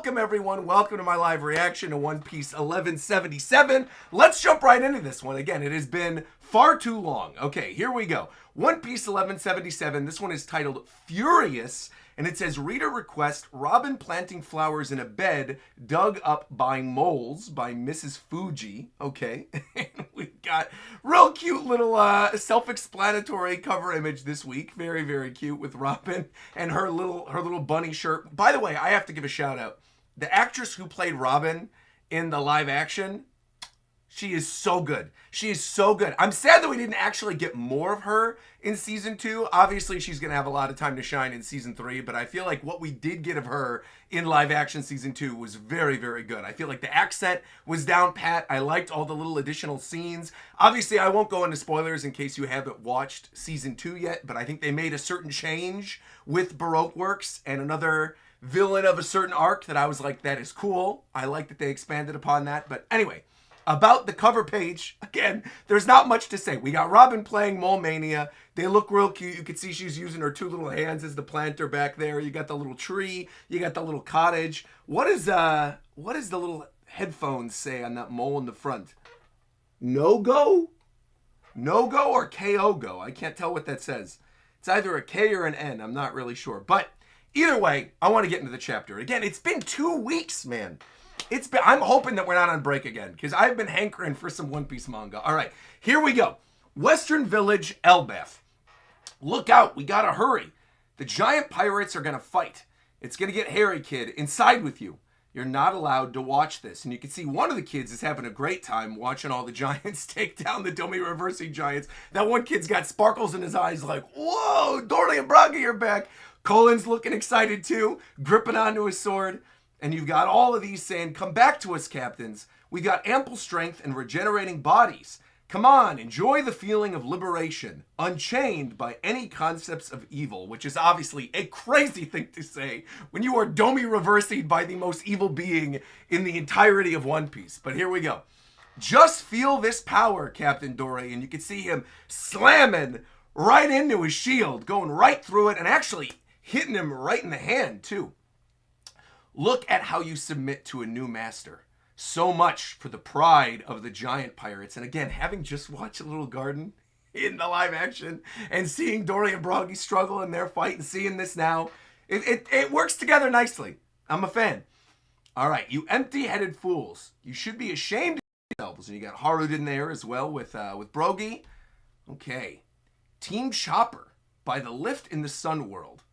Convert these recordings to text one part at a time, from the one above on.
Welcome, everyone. Welcome to my live reaction to One Piece 1177. Let's jump right into this one. Again, it has been far too long. Okay, here we go. One Piece 1177. This one is titled Furious, and it says, reader request, Robin planting flowers in a bed dug up by moles by Mrs. Fuji. Okay, and we got real cute little self-explanatory cover image this week. Very, very cute with Robin and her little bunny shirt. By the way, I have to give a shout out. The actress who played Robin in the live action, she is so good. She is so good. I'm sad that we didn't actually get more of her in season 2. Obviously, she's going to have a lot of time to shine in season 3, but I feel like what we did get of her in live action season 2 was very, very good. I feel like the accent was down pat. I liked all the little additional scenes. Obviously, I won't go into spoilers in case you haven't watched season 2 yet, but I think they made a certain change with Baroque Works and another villain of a certain arc that I was like, that is cool. I like that they expanded upon that. But anyway, about the cover page, again, there's not much to say. We got Robin playing Mole Mania. They look real cute. You can see she's using her 2 little hands as the planter back there. You got the little tree. You got the little cottage. What does the little headphones say on that mole in the front? No-go? No-go or K-O-go? I can't tell what that says. It's either a K or an N. I'm not really sure. But either way, I want to get into the chapter. Again, it's been 2 weeks, man. I'm hoping that we're not on break again, because I've been hankering for some One Piece manga. All right, here we go. Western Village, Elbaf. Look out, we gotta hurry. The giant pirates are gonna fight. It's gonna get hairy, kid. Inside with you. You're not allowed to watch this. And you can see one of the kids is having a great time watching all the giants take down the dummy reversing giants. That one kid's got sparkles in his eyes like, whoa, Dory and Braga are back. Colin's looking excited too, gripping onto his sword. And you've got all of these saying, come back to us, captains. We got ample strength and regenerating bodies. Come on, enjoy the feeling of liberation, unchained by any concepts of evil, which is obviously a crazy thing to say when you are domi reversing by the most evil being in the entirety of One Piece. But here we go. Just feel this power, Captain Dore, and you can see him slamming right into his shield, going right through it, and actually hitting him right in the hand, too. Look at how you submit to a new master. So much for the pride of the giant pirates. And again, having just watched a Little Garden in the live action and seeing Dory and Broggy struggle in their fight and seeing this now, it works together nicely. I'm a fan. All right, you empty-headed fools. You should be ashamed of yourselves. And you got Harud in there as well with Broggy. Okay. Team Chopper by the lift in the Sun World.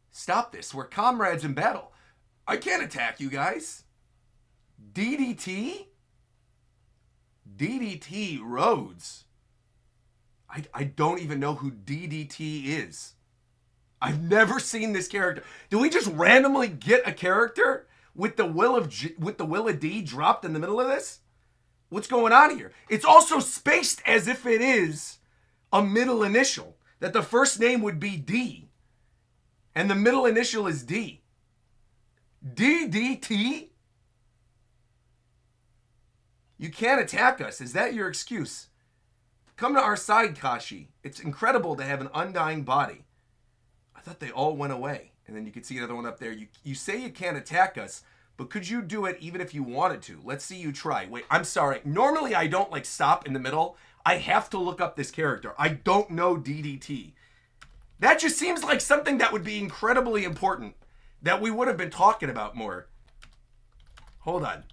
Stop this. We're comrades in battle. I can't attack you guys. DDT? DDT Rhodes. I don't even know who DDT is. I've never seen this character. Do we just randomly get a character with the will of D dropped in the middle of this? What's going on here? It's also spaced as if it is a middle initial. That the first name would be D. And the middle initial is D. DDT? You can't attack us. Is that your excuse? Come to our side, Kashi. It's incredible to have an undying body. I thought they all went away. And then you can see another one up there. You say you can't attack us, but could you do it even if you wanted to? Let's see you try. Wait, I'm sorry. Normally I don't like stop in the middle. I have to look up this character. I don't know DDT. That just seems like something that would be incredibly important, that we would have been talking about more. Hold on.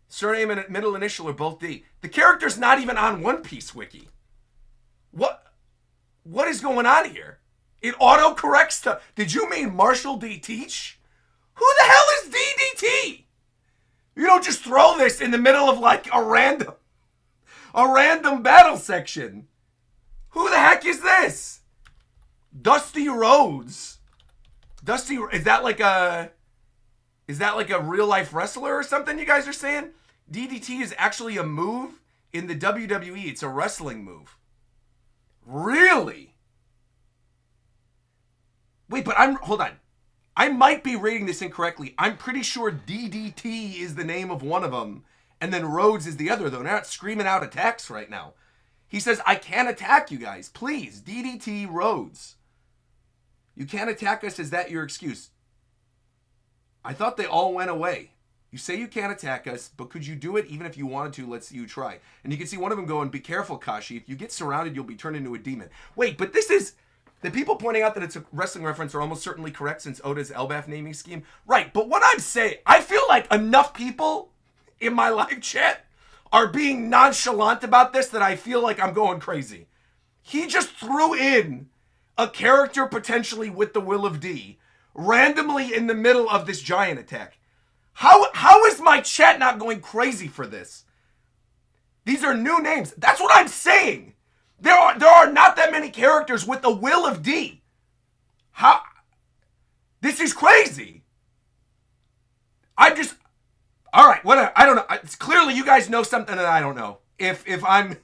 Surname and middle initial are both D. The character's not even on One Piece Wiki. What is going on here? It auto-corrects to... Did you mean Marshall D. Teach? Who the hell is DDT? You don't just throw this in the middle of like a random battle section. Who the heck is this? Dusty Rhodes. Dusty, is that like a real life wrestler or something you guys are saying? DDT is actually a move in the WWE. It's a wrestling move. Really? Wait, but hold on. I might be reading this incorrectly. I'm pretty sure DDT is the name of one of them, and then Rhodes is the other, though. They're not screaming out attacks right now. He says, I can't attack you guys. Please, DDT Rhodes. You can't attack us. Is that your excuse? I thought they all went away. You say you can't attack us, but could you do it even if you wanted to? Let's see you try. And you can see one of them going, be careful, Kashi. If you get surrounded, you'll be turned into a demon. Wait, but this is... The people pointing out that it's a wrestling reference are almost certainly correct since Oda's Elbaf naming scheme. Right, but what I'm saying, I feel like enough people in my live chat are being nonchalant about this that I feel like I'm going crazy. He just threw in a character potentially with the Will of D randomly in the middle of this giant attack. How is my chat not going crazy for this? These are new names. That's what I'm saying. There are not that many characters with the Will of D. How? This is crazy. All right, whatever. I don't know. It's clearly you guys know something that I don't know. If I'm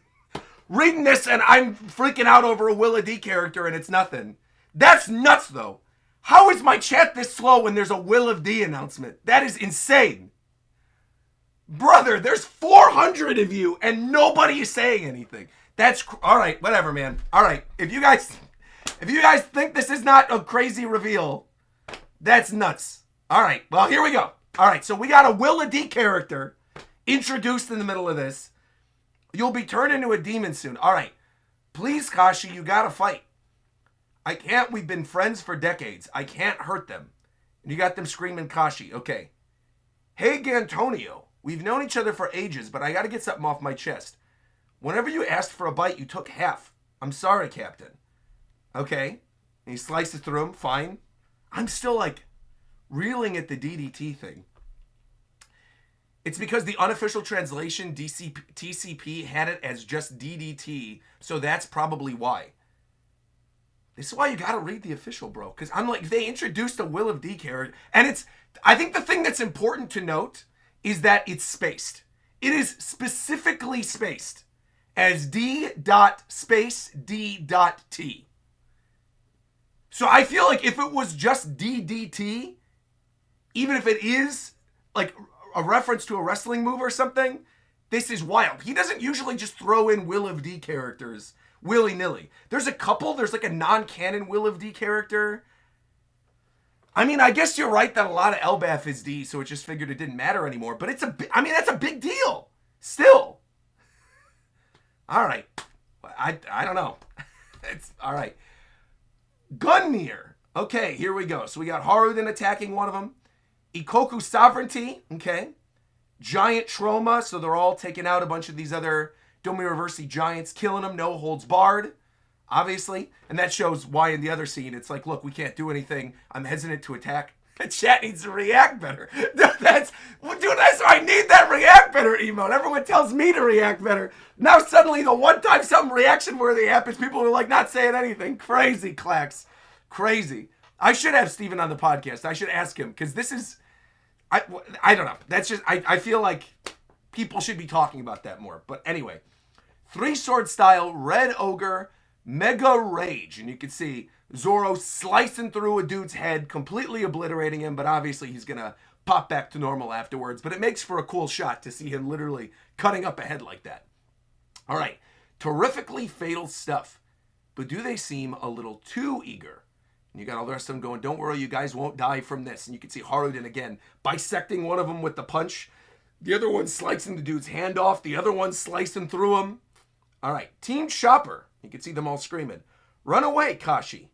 reading this and I'm freaking out over a Will of D character and it's nothing. That's nuts, though. How is my chat this slow when there's a Will of D announcement? That is insane. Brother, there's 400 of you and nobody is saying anything. That's all right, whatever, man. All right, if you guys think this is not a crazy reveal, that's nuts. All right, well, here we go. All right, so we got a Will of D character introduced in the middle of this. You'll be turned into a demon soon. All right, please, Kashi, you gotta fight. I can't. We've been friends for decades. I can't hurt them. And you got them screaming Kashi. Okay. Hey, Gantonio. We've known each other for ages, but I gotta get something off my chest. Whenever you asked for a bite, you took half. I'm sorry, Captain. Okay. And he slices through him. Fine. I'm still, like, reeling at the DDT thing. It's because the unofficial translation, TCP, had it as just DDT, so that's probably why. This is why you gotta read the official, bro. Because I'm like, they introduced a Will of D character, and I think the thing that's important to note is that it's spaced. It is specifically spaced as D.space D.T. So I feel like if it was just DDT, even if it is like a reference to a wrestling move or something, this is wild. He doesn't usually just throw in Will of D characters willy-nilly. There's a couple. There's like a non-canon Will of D character. I mean, I guess you're right that a lot of Elbaf is D, so it just figured it didn't matter anymore. But that's a big deal. Still. All right. I don't know. It's all right. Gungnir. Okay, here we go. So we got Haruden attacking one of them. Ikoku Sovereignty. Okay. Giant Trauma. So they're all taking out a bunch of these other Domi Reversi giants, killing them. No holds barred. Obviously. And that shows why in the other scene, it's like, look, we can't do anything. I'm hesitant to attack. The chat needs to react better. That's I need that react better emote. Everyone tells me to react better. Now suddenly the one time something reaction worthy happens, people are like not saying anything. Crazy, Clax. Crazy. I should have Steven on the podcast. I should ask him because this is, I don't know. That's just, I feel like people should be talking about that more. But anyway, 3-sword style, Red Ogre, Mega Rage. And you can see Zoro slicing through a dude's head, completely obliterating him, but obviously he's going to pop back to normal afterwards. But it makes for a cool shot to see him literally cutting up a head like that. All right, terrifically fatal stuff. But do they seem a little too eager? And you got all the rest of them going, don't worry, you guys won't die from this. And you can see Haruden again, bisecting one of them with the punch. The other one slicing the dude's hand off. The other one slicing through him. All right, Team Chopper. You can see them all screaming, run away, Kashi.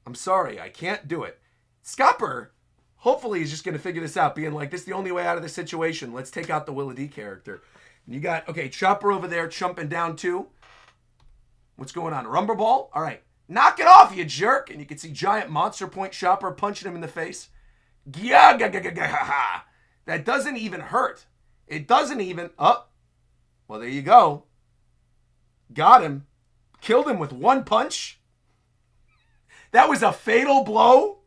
I'm sorry, I can't do it. Scopper, hopefully, is just going to figure this out, being like, this is the only way out of the situation. Let's take out the Will of D character. And you got, okay, Chopper over there chumping down too. What's going on? Rumble Ball? All right. Knock it off, you jerk. And you can see giant Monster Point Chopper punching him in the face. That doesn't even hurt. It doesn't even, well, there you go. Got him. Killed him with one punch. That was a fatal blow.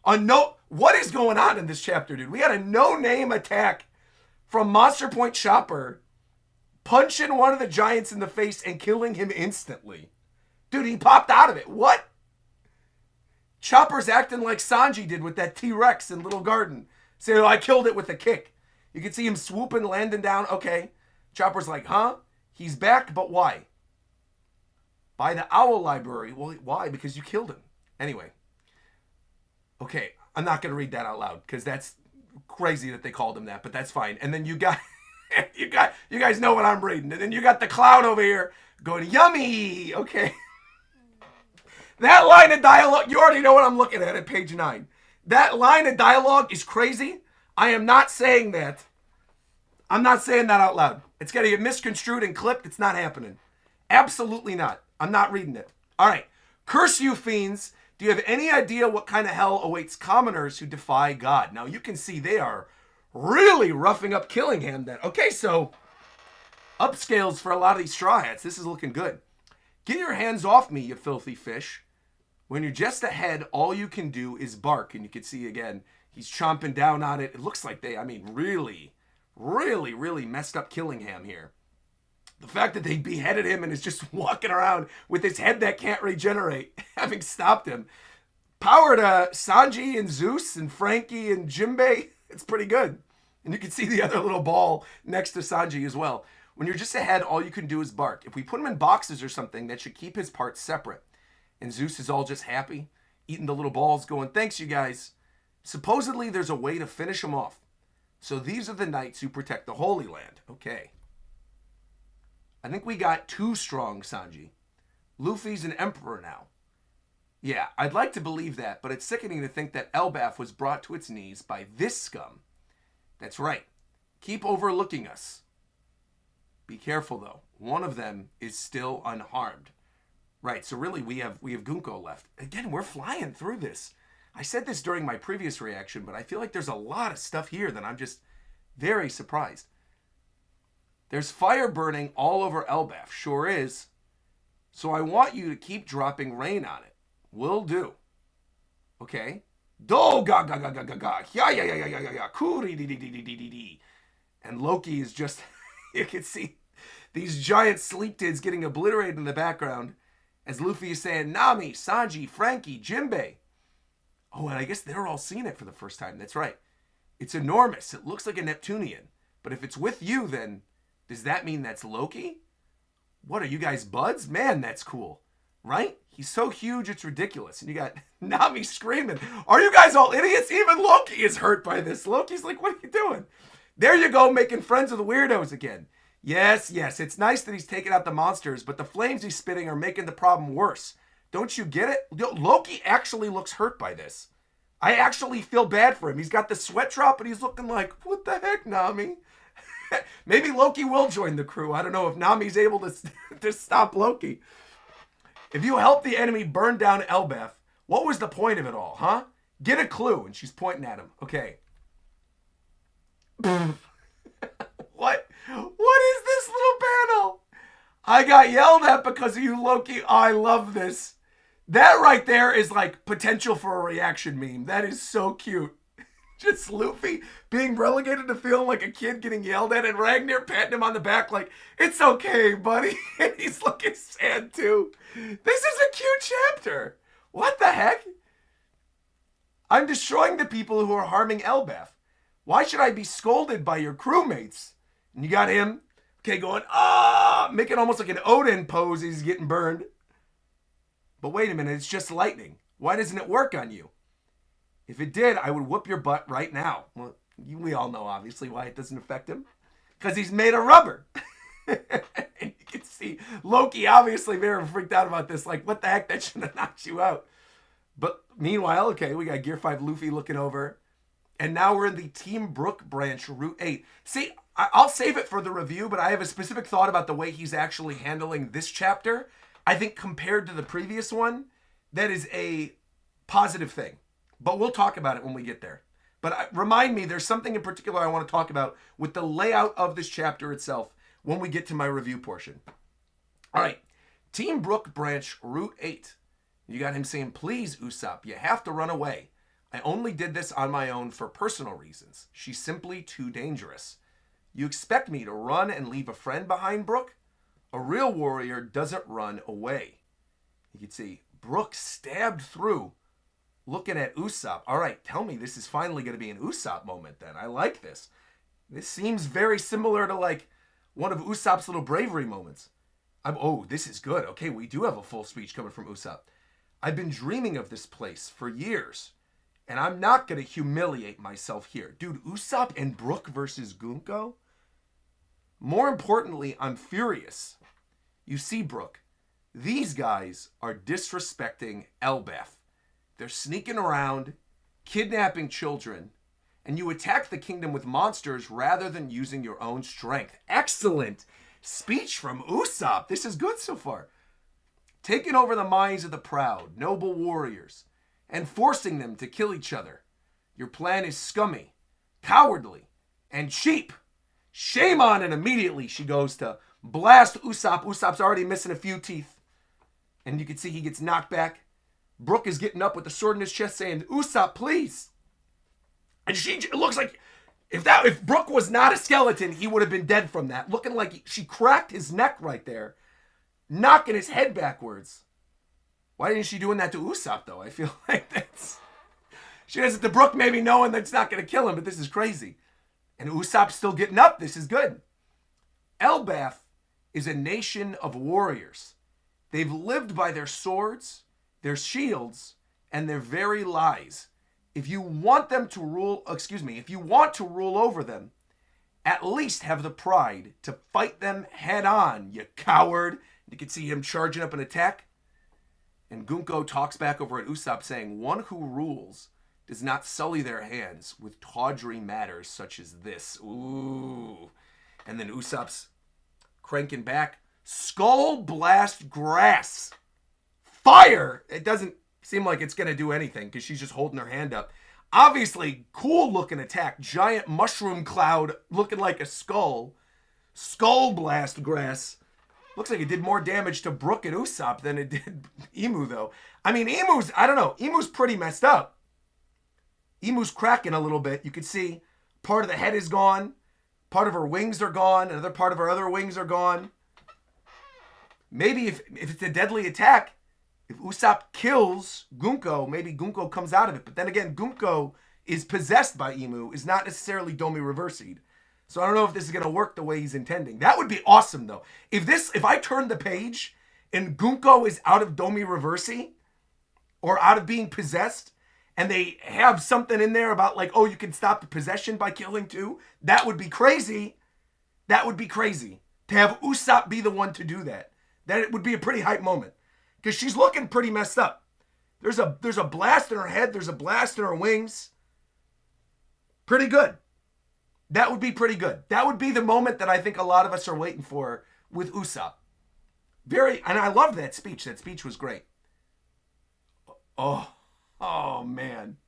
What is going on in this chapter, dude? We had a no-name attack from Monster Point Chopper punching one of the giants in the face and killing him instantly. Dude, he popped out of it. What? Chopper's acting like Sanji did with that T-Rex in Little Garden. Saying, I killed it with a kick. You can see him swooping, landing down. Okay. Chopper's like, huh? He's back, but why? By the Owl Library. Well, why? Because you killed him. Anyway. Okay. I'm not going to read that out loud because that's crazy that they called him that, but that's fine. And then you got, you guys know what I'm reading. And then you got the clown over here going, yummy. Okay. That line of dialogue, you already know what I'm looking at page 9. That line of dialogue is crazy. I am not saying that. I'm not saying that out loud. It's going to get misconstrued and clipped. It's not happening. Absolutely not. I'm not reading it. All right. Curse you fiends. Do you have any idea what kind of hell awaits commoners who defy God? Now, you can see they are really roughing up Killingham then. Okay, so upscales for a lot of these straw hats. This is looking good. Get your hands off me, you filthy fish. When you're just ahead, all you can do is bark. And you can see, again, he's chomping down on it. It looks like they, really messed up Killingham here. The fact that they beheaded him and is just walking around with his head that can't regenerate, having stopped him. Power to Sanji and Zeus and Frankie and Jinbei. It's pretty good. And you can see the other little ball next to Sanji as well. When you're just ahead, all you can do is bark. If we put him in boxes or something, that should keep his parts separate. And Zeus is all just happy, eating the little balls, going, thanks, you guys. Supposedly, there's a way to finish him off. So these are the knights who protect the Holy Land. Okay. I think we got 2 strong Sanji. Luffy's an emperor now. Yeah, I'd like to believe that, but it's sickening to think that Elbaf was brought to its knees by this scum. That's right. Keep overlooking us. Be careful, though. One of them is still unharmed. Right, so really we have Gunko left. Again, we're flying through this. I said this during my previous reaction, but I feel like there's a lot of stuff here that I'm just very surprised. There's fire burning all over Elbaf. Sure is. So I want you to keep dropping rain on it. Will do. Okay? Do ga ga ga ga ga ga. Ya ya ya ya ya ya ya. Kuri di di di di di di di. And Loki is just, you can see these giant sleep tids getting obliterated in the background as Luffy is saying, Nami, Sanji, Frankie, Jinbei. Oh, and I guess they're all seeing it for the first time. That's right. It's enormous. It looks like a Neptunian. But if it's with you, then does that mean that's Loki? What, are you guys buds? Man, that's cool. Right? He's so huge, it's ridiculous. And you got Nami screaming, are you guys all idiots? Even Loki is hurt by this. Loki's like, what are you doing? There you go, making friends with the weirdos again. Yes, it's nice that he's taking out the monsters, but the flames he's spitting are making the problem worse. Don't you get it? Loki actually looks hurt by this. I actually feel bad for him. He's got the sweat drop, and he's looking like, what the heck, Nami? Maybe Loki will join the crew. I don't know if Nami's able to stop Loki. If you help the enemy burn down Elbaf, what was the point of it all, huh? Get a clue. And she's pointing at him. Okay. What is this little panel? I got yelled at because of you, Loki. I love this. That right there is like potential for a reaction meme. That is so cute. Just Luffy being relegated to feeling like a kid getting yelled at, and Ragnar patting him on the back like, it's okay, buddy. And he's looking sad too. This is a cute chapter. What the heck? I'm destroying the people who are harming Elbaf. Why should I be scolded by your crewmates? And you got him, okay, going, making almost like an Odin pose. He's getting burned. But wait a minute, it's just lightning. Why doesn't it work on you? If it did, I would whoop your butt right now. Well, we all know, obviously, why it doesn't affect him. Because he's made of rubber. And you can see Loki obviously very freaked out about this. Like, what the heck? That should have knocked you out. But meanwhile, okay, we got Gear 5 Luffy looking over. And now we're in the Team Brook branch, Route 8. See, I'll save it for the review, but I have a specific thought about the way he's actually handling this chapter. I think compared to the previous one, that is a positive thing. But we'll talk about it when we get there. But remind me, there's something in particular I want to talk about with the layout of this chapter itself when we get to my review portion. All right, Team Brook branch, Route 8. You got him saying, please, Usopp, you have to run away. I only did this on my own for personal reasons. She's simply too dangerous. You expect me to run and leave a friend behind, Brook? A real warrior doesn't run away. You can see Brook stabbed through, looking at Usopp. All right, tell me this is finally going to be an Usopp moment then. I like this. This seems very similar to like one of Usopp's little bravery moments. Oh, this is good. Okay, we do have a full speech coming from Usopp. I've been dreaming of this place for years. And I'm not going to humiliate myself here. Dude, Usopp and Brook versus Gunko? More importantly, I'm furious. You see, Brook, these guys are disrespecting Elbaf. They're sneaking around, kidnapping children, and you attack the kingdom with monsters rather than using your own strength. Excellent speech from Usopp. This is good so far. Taking over the minds of the proud, noble warriors, and forcing them to kill each other. Your plan is scummy, cowardly, and cheap. Shame on it. Immediately she goes to blast Usopp. Usopp's already missing a few teeth. And you can see he gets knocked back. Brook is getting up with the sword in his chest saying, Usopp, please. And it looks like if Brook was not a skeleton, he would have been dead from that. Looking like she cracked his neck right there, knocking his head backwards. Why isn't she doing that to Usopp, though? I feel like she does it to Brook, maybe knowing that's not going to kill him, but this is crazy. And Usopp's still getting up. This is good. Elbaf is a nation of warriors. They've lived by their swords, their shields, and their very lies. If you want to rule over them, at least have the pride to fight them head on, you coward. You can see him charging up an attack. And Gunko talks back over at Usopp saying, one who rules does not sully their hands with tawdry matters such as this. Ooh. And then Usopp's cranking back. Skull blast grass. Fire! It doesn't seem like it's going to do anything because she's just holding her hand up. Obviously, cool looking attack. Giant mushroom cloud looking like a skull. Skull blast grass. Looks like it did more damage to Brook and Usopp than it did Emu, though. I mean, I don't know. Emu's pretty messed up. Emu's cracking a little bit. You can see part of the head is gone. Part of her wings are gone. Another part of her other wings are gone. Maybe if it's a deadly attack, if Usopp kills Gunko, maybe Gunko comes out of it. But then again, Gunko is possessed by Emu, is not necessarily Domi Reversi'd. So I don't know if this is going to work the way he's intending. That would be awesome, though. If I turn the page and Gunko is out of Domi Reversi or out of being possessed, and they have something in there about like, oh, you can stop the possession by killing too, that would be crazy. That would be crazy. To have Usopp be the one to do that. That would be a pretty hype moment. Because she's looking pretty messed up. There's a blast in her head. There's a blast in her wings. Pretty good. That would be pretty good. That would be the moment that I think a lot of us are waiting for with Usopp. And I love that speech. That speech was great. Oh man.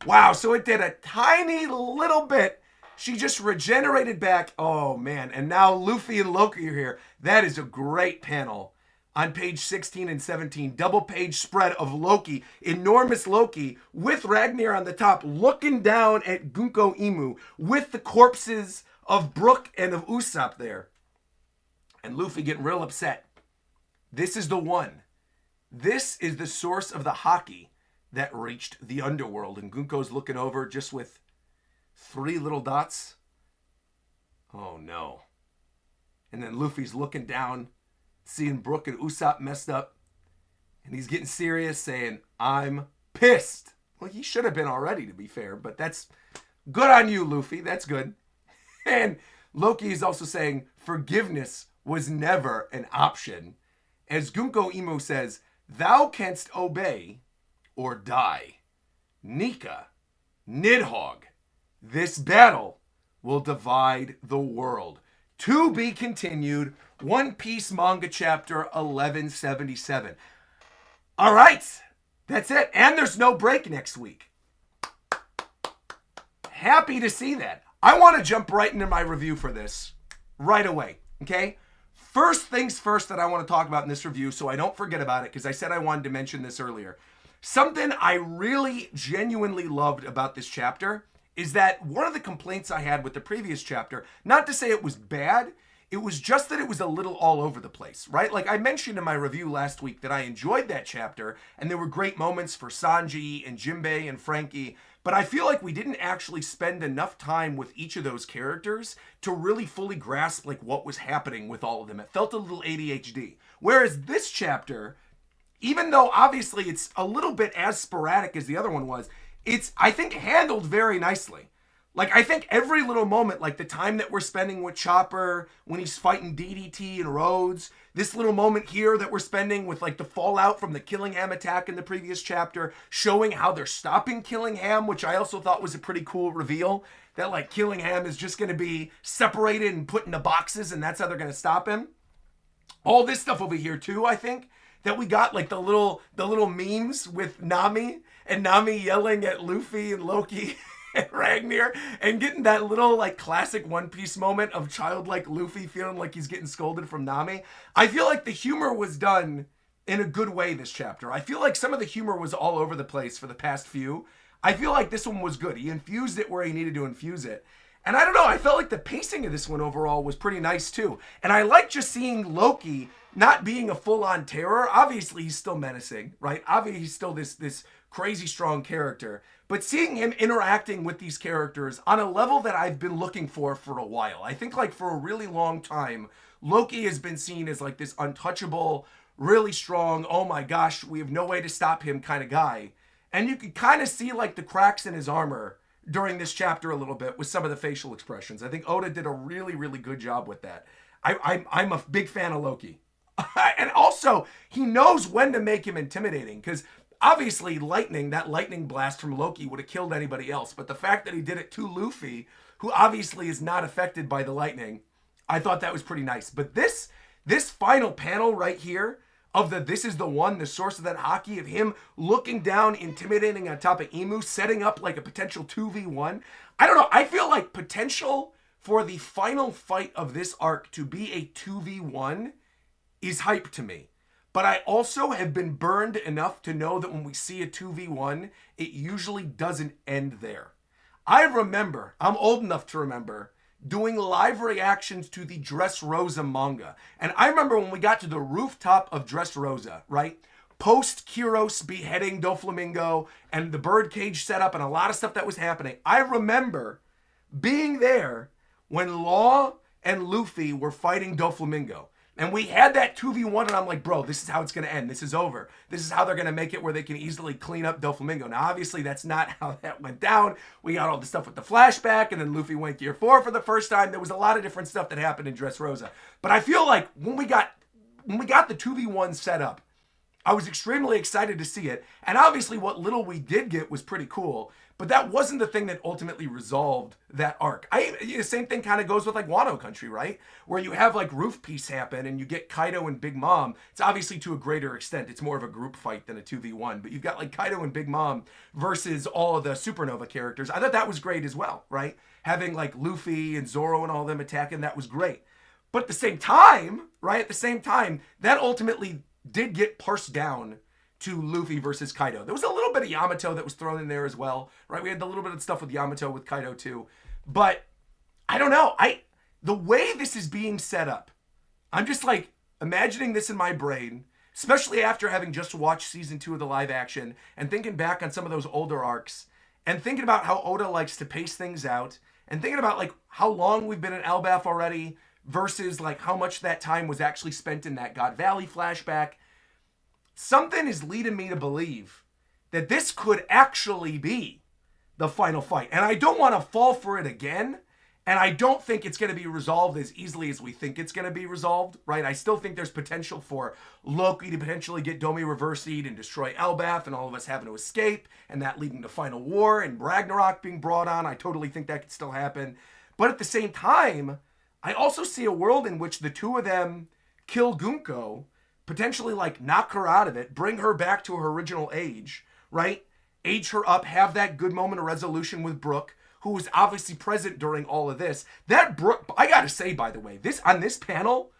Wow, so it did a tiny little bit. She just regenerated back. Oh man, and now Luffy and Loki are here. That is a great panel. On page 16 and 17, double page spread of Loki, enormous Loki, with Ragnar on the top, looking down at Gunko Emu, with the corpses of Brook and of Usopp there. And Luffy getting real upset. This is the one. This is the source of the haki that reached the underworld. And Gunko's looking over just with 3 little dots. Oh no. And then Luffy's looking down, seeing Brook and Usopp messed up. And he's getting serious, saying, I'm pissed. Well, he should have been already, to be fair. But that's good on you, Luffy. That's good. And Loki is also saying, forgiveness was never an option. As Gunko Emu says, thou canst obey or die. Nika, Nidhogg, this battle will divide the world. To be continued, One Piece Manga Chapter 1177. All right, that's it. And there's no break next week. Happy to see that. I want to jump right into my review for this right away, okay? First things first that I want to talk about in this review, so I don't forget about it, because I said I wanted to mention this earlier. Something I really genuinely loved about this chapter is that one of the complaints I had with the previous chapter, not to say it was bad, it was just that it was a little all over the place, right? Like I mentioned in my review last week that I enjoyed that chapter, and there were great moments for Sanji and Jinbei and Frankie, but I feel like we didn't actually spend enough time with each of those characters to really fully grasp like what was happening with all of them. It felt a little ADHD. Whereas this chapter, even though obviously it's a little bit as sporadic as the other one was, it's, I think, handled very nicely. Like, I think every little moment, like the time that we're spending with Chopper when he's fighting DDT and Rhodes, this little moment here that we're spending with like the fallout from the Killingham attack in the previous chapter, showing how they're stopping Killingham, which I also thought was a pretty cool reveal, that like Killingham is just going to be separated and put into boxes, and that's how they're going to stop him. All this stuff over here too, I think, that we got like the little memes with Nami, and Nami yelling at Luffy and Loki and Ragnar, and getting that little like classic One Piece moment of childlike Luffy feeling like he's getting scolded from Nami. I feel like the humor was done in a good way this chapter. I feel like some of the humor was all over the place for the past few. I feel like this one was good. He infused it where he needed to infuse it. And I don't know, I felt like the pacing of this one overall was pretty nice too. And I like just seeing Loki not being a full-on terror. Obviously, he's still menacing, right? Obviously, he's still this crazy strong character. But seeing him interacting with these characters on a level that I've been looking for a while. I think like for a really long time, Loki has been seen as like this untouchable, really strong, oh my gosh, we have no way to stop him kind of guy. And you could kind of see like the cracks in his armor during this chapter a little bit with some of the facial expressions. I think Oda did a really, really good job with that. I'm a big fan of Loki. And also, he knows when to make him intimidating, because obviously that lightning blast from Loki would have killed anybody else. But the fact that he did it to Luffy, who obviously is not affected by the lightning, I thought that was pretty nice. But this final panel right here of this is the one, the source of that hockey, of him looking down, intimidating on top of Emu, setting up like a potential 2v1. I don't know. I feel like potential for the final fight of this arc to be a 2v1 is hype to me. But I also have been burned enough to know that when we see a 2v1, it usually doesn't end there. I remember, I'm old enough to remember, doing live reactions to the Dressrosa manga. And I remember when we got to the rooftop of Dressrosa, right? Post Kyros beheading Doflamingo and the birdcage setup and a lot of stuff that was happening. I remember being there when Law and Luffy were fighting Doflamingo. And we had that 2v1, and I'm like, bro, this is how it's going to end. This is over. This is how they're going to make it where they can easily clean up Doflamingo. Now, obviously, that's not how that went down. We got all the stuff with the flashback, and then Luffy went Gear 4 for the first time. There was a lot of different stuff that happened in Dressrosa. But I feel like when we got the 2v1 set up, I was extremely excited to see it. And obviously, what little we did get was pretty cool. But that wasn't the thing that ultimately resolved that arc. The same thing kind of goes with like Wano Country, right? Where you have like Roof Piece happen and you get Kaido and Big Mom. It's obviously to a greater extent. It's more of a group fight than a 2v1. But you've got like Kaido and Big Mom versus all of the Supernova characters. I thought that was great as well, right? Having like Luffy and Zoro and all them attacking, that was great. But at the same time, right? At the same time, that ultimately did get parsed down to Luffy versus Kaido. There was a little bit of Yamato that was thrown in there as well, right? We had a little bit of stuff with Yamato with Kaido too. But I don't know. The way this is being set up, I'm just like imagining this in my brain, especially after having just watched season 2 of the live action and thinking back on some of those older arcs and thinking about how Oda likes to pace things out and thinking about like how long we've been in Elbaf already versus like how much that time was actually spent in that God Valley flashback. Something is leading me to believe that this could actually be the final fight. And I don't want to fall for it again. And I don't think it's going to be resolved as easily as we think it's going to be resolved, right? I still think there's potential for Loki to potentially get Domi reversied and destroy Elbaf and all of us having to escape and that leading to Final War and Ragnarok being brought on. I totally think that could still happen. But at the same time, I also see a world in which the two of them kill Gunko, potentially like knock her out of it, bring her back to her original age, right? Age her up, have that good moment of resolution with Brooke, who was obviously present during all of this. That Brooke, I gotta say, by the way, on this panel,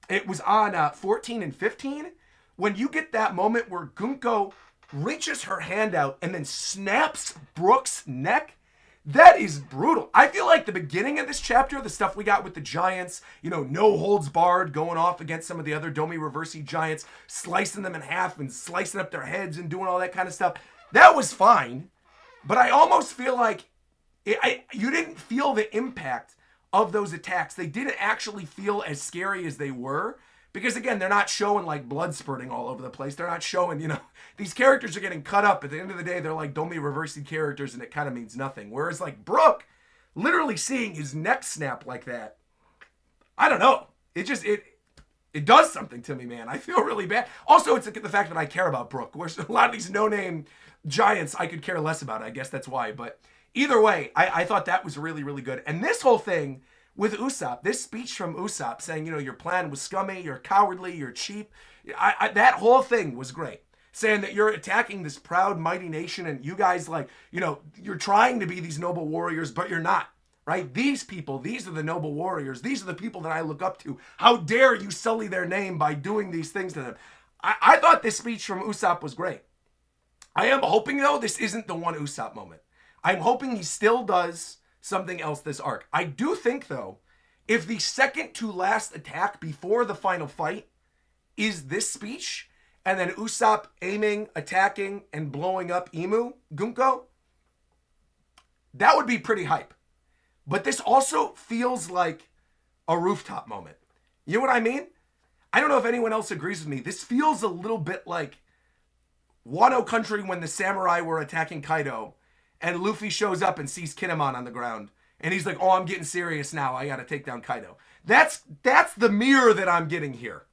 it was on 14 and 15, when you get that moment where Gunko reaches her hand out and then snaps Brooke's neck. That is brutal. I feel like the beginning of this chapter, the stuff we got with the giants, no holds barred, going off against some of the other Domi Reversi giants, slicing them in half and slicing up their heads and doing all that kind of stuff. That was fine. But I almost feel like you didn't feel the impact of those attacks. They didn't actually feel as scary as they were Because again, they're not showing like blood spurting all over the place. They're not showing, these characters are getting cut up. At the end of the day, they're like, don't be reversing characters, and it kind of means nothing. Whereas like Brook, literally seeing his neck snap like that, I don't know. It does something to me, man. I feel really bad. Also, it's the fact that I care about Brook. Whereas a lot of these no-name giants I could care less about. I guess that's why. But either way, I thought that was really, really good. And this whole thing with Usopp, this speech from Usopp saying, your plan was scummy, you're cowardly, you're cheap. That whole thing was great. Saying that you're attacking this proud, mighty nation and you guys you're trying to be these noble warriors, but you're not. Right? These people, these are the noble warriors. These are the people that I look up to. How dare you sully their name by doing these things to them? I thought this speech from Usopp was great. I am hoping, though, this isn't the one Usopp moment. I'm hoping he still does something else this arc. I do think, though, if the second to last attack before the final fight is this speech, and then Usopp aiming, attacking, and blowing up Gunko, that would be pretty hype. But this also feels like a rooftop moment. You know what I mean? I don't know if anyone else agrees with me. This feels a little bit like Wano Country when the samurai were attacking Kaido and Luffy shows up and sees Kinemon on the ground. And he's like, oh, I'm getting serious now. I got to take down Kaido. That's the mirror that I'm getting here.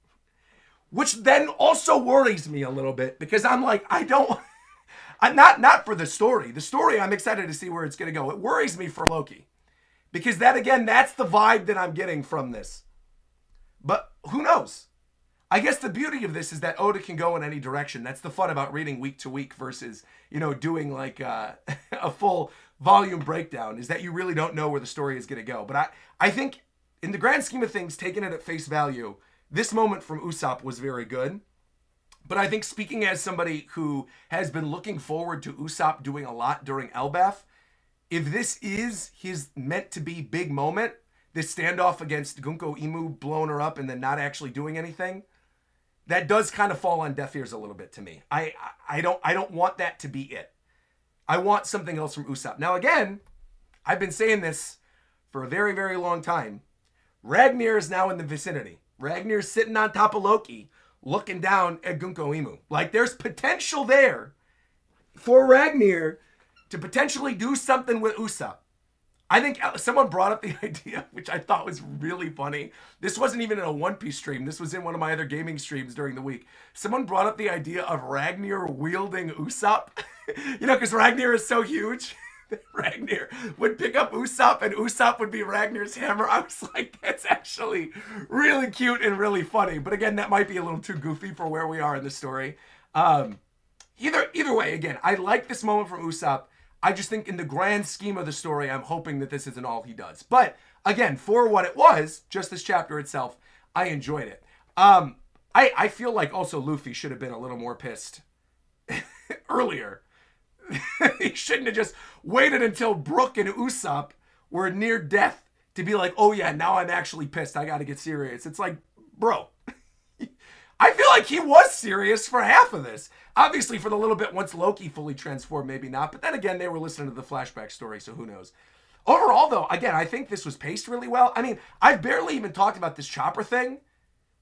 Which then also worries me a little bit because I'm like, not for the story. The story, I'm excited to see where it's going to go. It worries me for Loki. Because that's the vibe that I'm getting from this. But who knows? I guess the beauty of this is that Oda can go in any direction. That's the fun about reading week to week versus, doing like a full volume breakdown, is that you really don't know where the story is going to go. But I think in the grand scheme of things, taking it at face value, this moment from Usopp was very good. But I think speaking as somebody who has been looking forward to Usopp doing a lot during Elbaf, if this is his meant to be big moment, this standoff against Gunko Imu blowing her up and then not actually doing anything, that does kind of fall on deaf ears a little bit to me. I don't want that to be it. I want something else from Usopp. Now again, I've been saying this for a very, very long time. Ragnar is now in the vicinity. Ragnar's sitting on top of Loki, looking down at Gunko Imu. Like there's potential there for Ragnar to potentially do something with Usopp. I think someone brought up the idea, which I thought was really funny. This wasn't even in a One Piece stream. This was in one of my other gaming streams during the week. Someone brought up the idea of Ragnar wielding Usopp. Because Ragnar is so huge. Ragnar would pick up Usopp and Usopp would be Ragnar's hammer. I was like, that's actually really cute and really funny. But again, that might be a little too goofy for where we are in the story. Either way, again, I like this moment from Usopp. I just think in the grand scheme of the story, I'm hoping that this isn't all he does. But again, for what it was, just this chapter itself, I enjoyed it. I feel like also Luffy should have been a little more pissed earlier. He shouldn't have just waited until Brook and Usopp were near death to be like, oh yeah, now I'm actually pissed. I got to get serious. It's like, bro, I feel like he was serious for half of this. Obviously, for the little bit once Loki fully transformed, maybe not. But then again, they were listening to the flashback story, so who knows. Overall, though, again, I think this was paced really well. I mean, I've barely even talked about this chopper thing.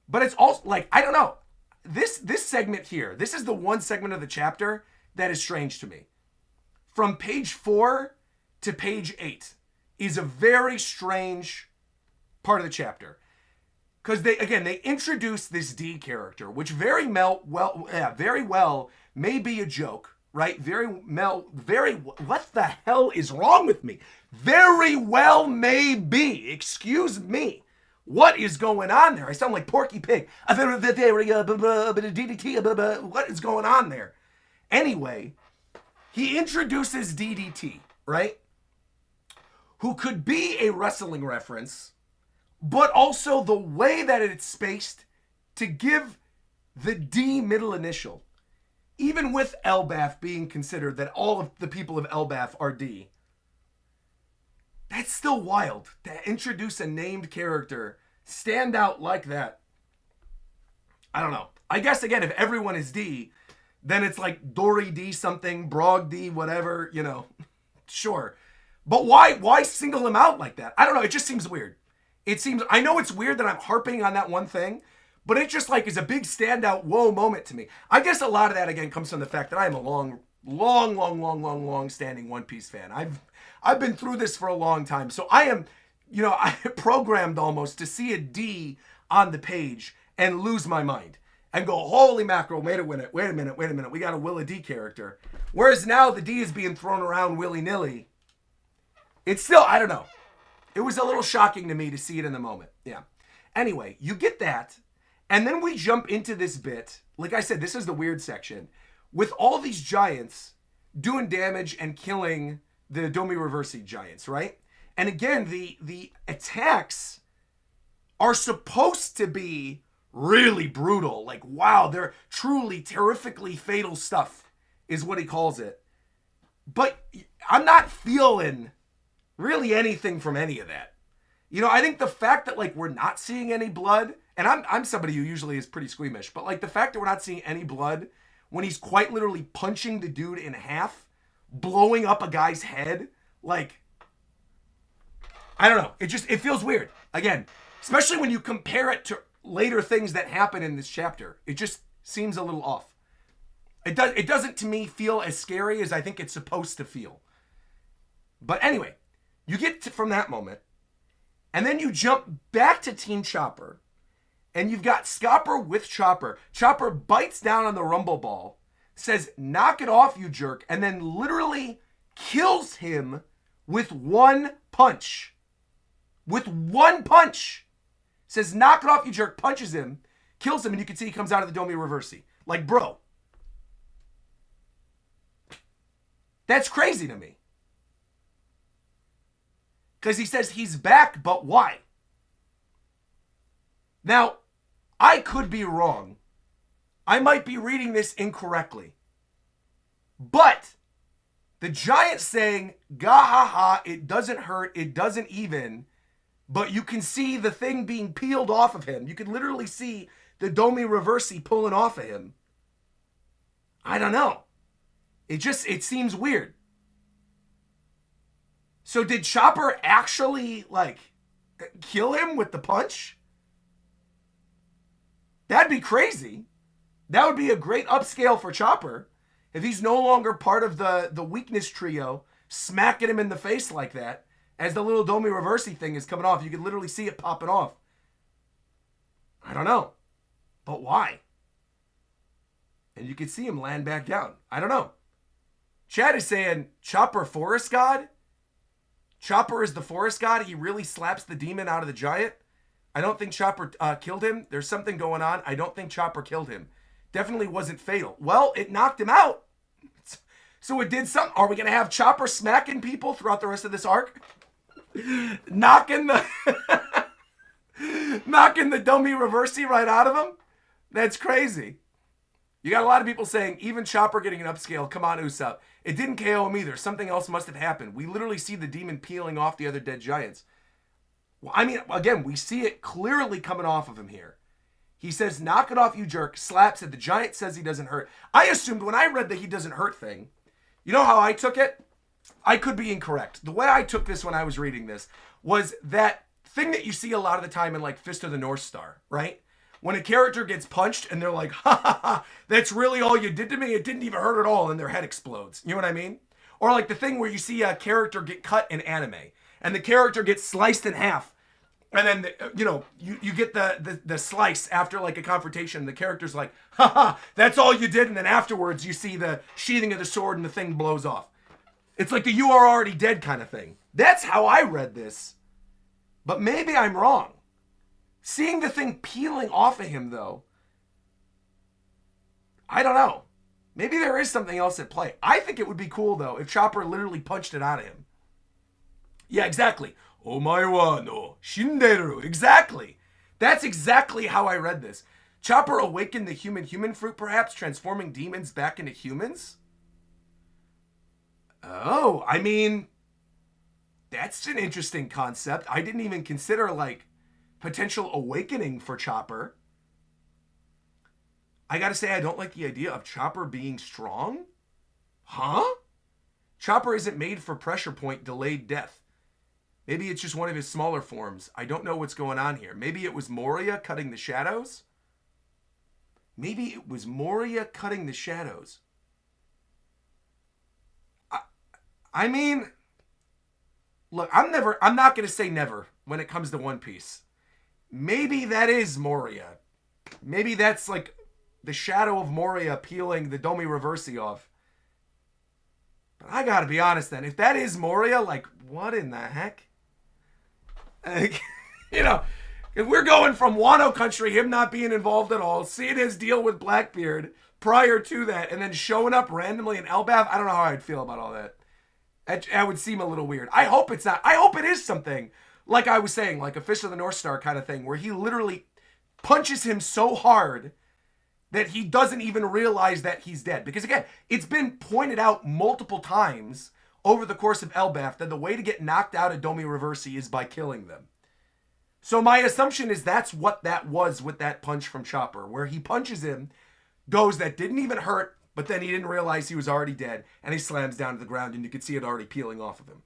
But it's also, like, I don't know. This segment here, this is the one segment of the chapter that is strange to me. From page 4 to page 8 is a very strange part of the chapter. Because they introduce this D character, which very well may be a joke, right? What the hell is wrong with me? Very well may be. Excuse me. What is going on there? I sound like Porky Pig. What is going on there? Anyway, he introduces DDT, right? Who could be a wrestling reference, but also the way that it's spaced to give the D middle initial. Even with Elbaf being considered that all of the people of Elbaf are D, that's still wild to introduce a named character, stand out like that. I don't know. I guess, again, if everyone is D, then it's like Dory D something, Brog D, whatever, sure. But why single him out like that? I don't know. It just seems weird. I know it's weird that I'm harping on that one thing, But it just like is a big standout whoa moment to me. I guess a lot of that again comes from the fact that I am a long standing One Piece fan. I've been through this for a long time. So I am, I programmed almost to see a D on the page and lose my mind and go, holy mackerel, wait a minute. We got a Will a D character. Whereas now the D is being thrown around willy-nilly. It's still, I don't know. It was a little shocking to me to see it in the moment. Yeah. Anyway, you get that. And then we jump into this bit. Like I said, this is the weird section. With all these giants doing damage and killing the Domi Reversi giants, right? And again, the attacks are supposed to be really brutal. Like, wow, they're truly terrifically fatal stuff is what he calls it. But I'm not feeling really anything from any of that. I think the fact that like we're not seeing any blood, and I'm somebody who usually is pretty squeamish, but like the fact that we're not seeing any blood when he's quite literally punching the dude in half, blowing up a guy's head, like, I don't know. It feels weird. Again, especially when you compare it to later things that happen in this chapter. It just seems a little off. It doesn't to me feel as scary as I think it's supposed to feel. But anyway, you get from that moment, and then you jump back to Team Chopper, and you've got Scopper with Chopper. Chopper bites down on the rumble ball, says, knock it off, you jerk, and then literally kills him with one punch. With one punch. Says, knock it off, you jerk, punches him, kills him, and you can see he comes out of the Domi Reversi. Like, bro. That's crazy to me. Because he says he's back, but why? Now, I could be wrong. I might be reading this incorrectly. But the giant saying, gahaha, it doesn't hurt, it doesn't even, but you can see the thing being peeled off of him. You can literally see the Domi Reversi pulling off of him. I don't know. It seems weird. So did Chopper actually, like, kill him with the punch? That'd be crazy. That would be a great upscale for Chopper. If he's no longer part of the weakness trio, smacking him in the face like that, as the little Domi Reversi thing is coming off. You can literally see it popping off. I don't know. But why? And you can see him land back down. I don't know. Chad is saying, Chopper Forest God? Chopper is the forest god. He really slaps the demon out of the giant. I don't think Chopper killed him. There's something going on. I don't think Chopper killed him. Definitely wasn't fatal. Well, it knocked him out. So it did something. Are we going to have Chopper smacking people throughout the rest of this arc? knocking the Domi Reversi right out of him? That's crazy. You got a lot of people saying, even Chopper getting an upscale. Come on, Usopp. It didn't KO him either. Something else must have happened. We literally see the demon peeling off the other dead giants. Well, I mean, again, we see it clearly coming off of him here. He says, knock it off, you jerk. Slaps it. The giant says he doesn't hurt. I assumed when I read the he doesn't hurt thing, you know how I took it? I could be incorrect. The way I took this when I was reading this was that thing that you see a lot of the time in like Fist of the North Star, right? When a character gets punched and they're like, ha ha ha, that's really all you did to me? It didn't even hurt at all, and their head explodes. You know what I mean? Or like the thing where you see a character get cut in anime, and the character gets sliced in half, and then, you get the slice after like a confrontation, the character's like, ha ha, that's all you did, and then afterwards you see the sheathing of the sword and the thing blows off. It's like the you are already dead kind of thing. That's how I read this. But maybe I'm wrong. Seeing the thing peeling off of him, though, I don't know. Maybe there is something else at play. I think it would be cool, though, if Chopper literally punched it out of him. Yeah, exactly. Omae wa no shinderu. Exactly. That's exactly how I read this. Chopper awakened the human fruit, perhaps, transforming demons back into humans? Oh, I mean, that's an interesting concept. I didn't even consider, like, potential awakening for Chopper. I gotta say, I don't like the idea of Chopper being strong. Huh? Chopper isn't made for pressure point delayed death. Maybe it's just one of his smaller forms. I don't know what's going on here. Maybe it was Moria cutting the shadows? Maybe it was Moria cutting the shadows. I mean, look, I'm not going to say never when it comes to One Piece. Maybe that is Moria. Maybe that's like the shadow of Moria peeling the Domi Reversi off. But I gotta be honest then, if that is Moria, like, what in the heck? Like, you know, if we're going from Wano country, him not being involved at all, seeing his deal with Blackbeard prior to that, and then showing up randomly in Elbaf, I don't know how I'd feel about all that. That would seem a little weird. I hope it's not. I hope it is something, like I was saying, like a Fist of the North Star kind of thing, where he literally punches him so hard that he doesn't even realize that he's dead. Because again, it's been pointed out multiple times over the course of Elbaf that the way to get knocked out of Domi Reversi is by killing them. So my assumption is that's what that was with that punch from Chopper, where he punches him, goes that didn't even hurt, but then he didn't realize he was already dead, and he slams down to the ground, and you could see it already peeling off of him.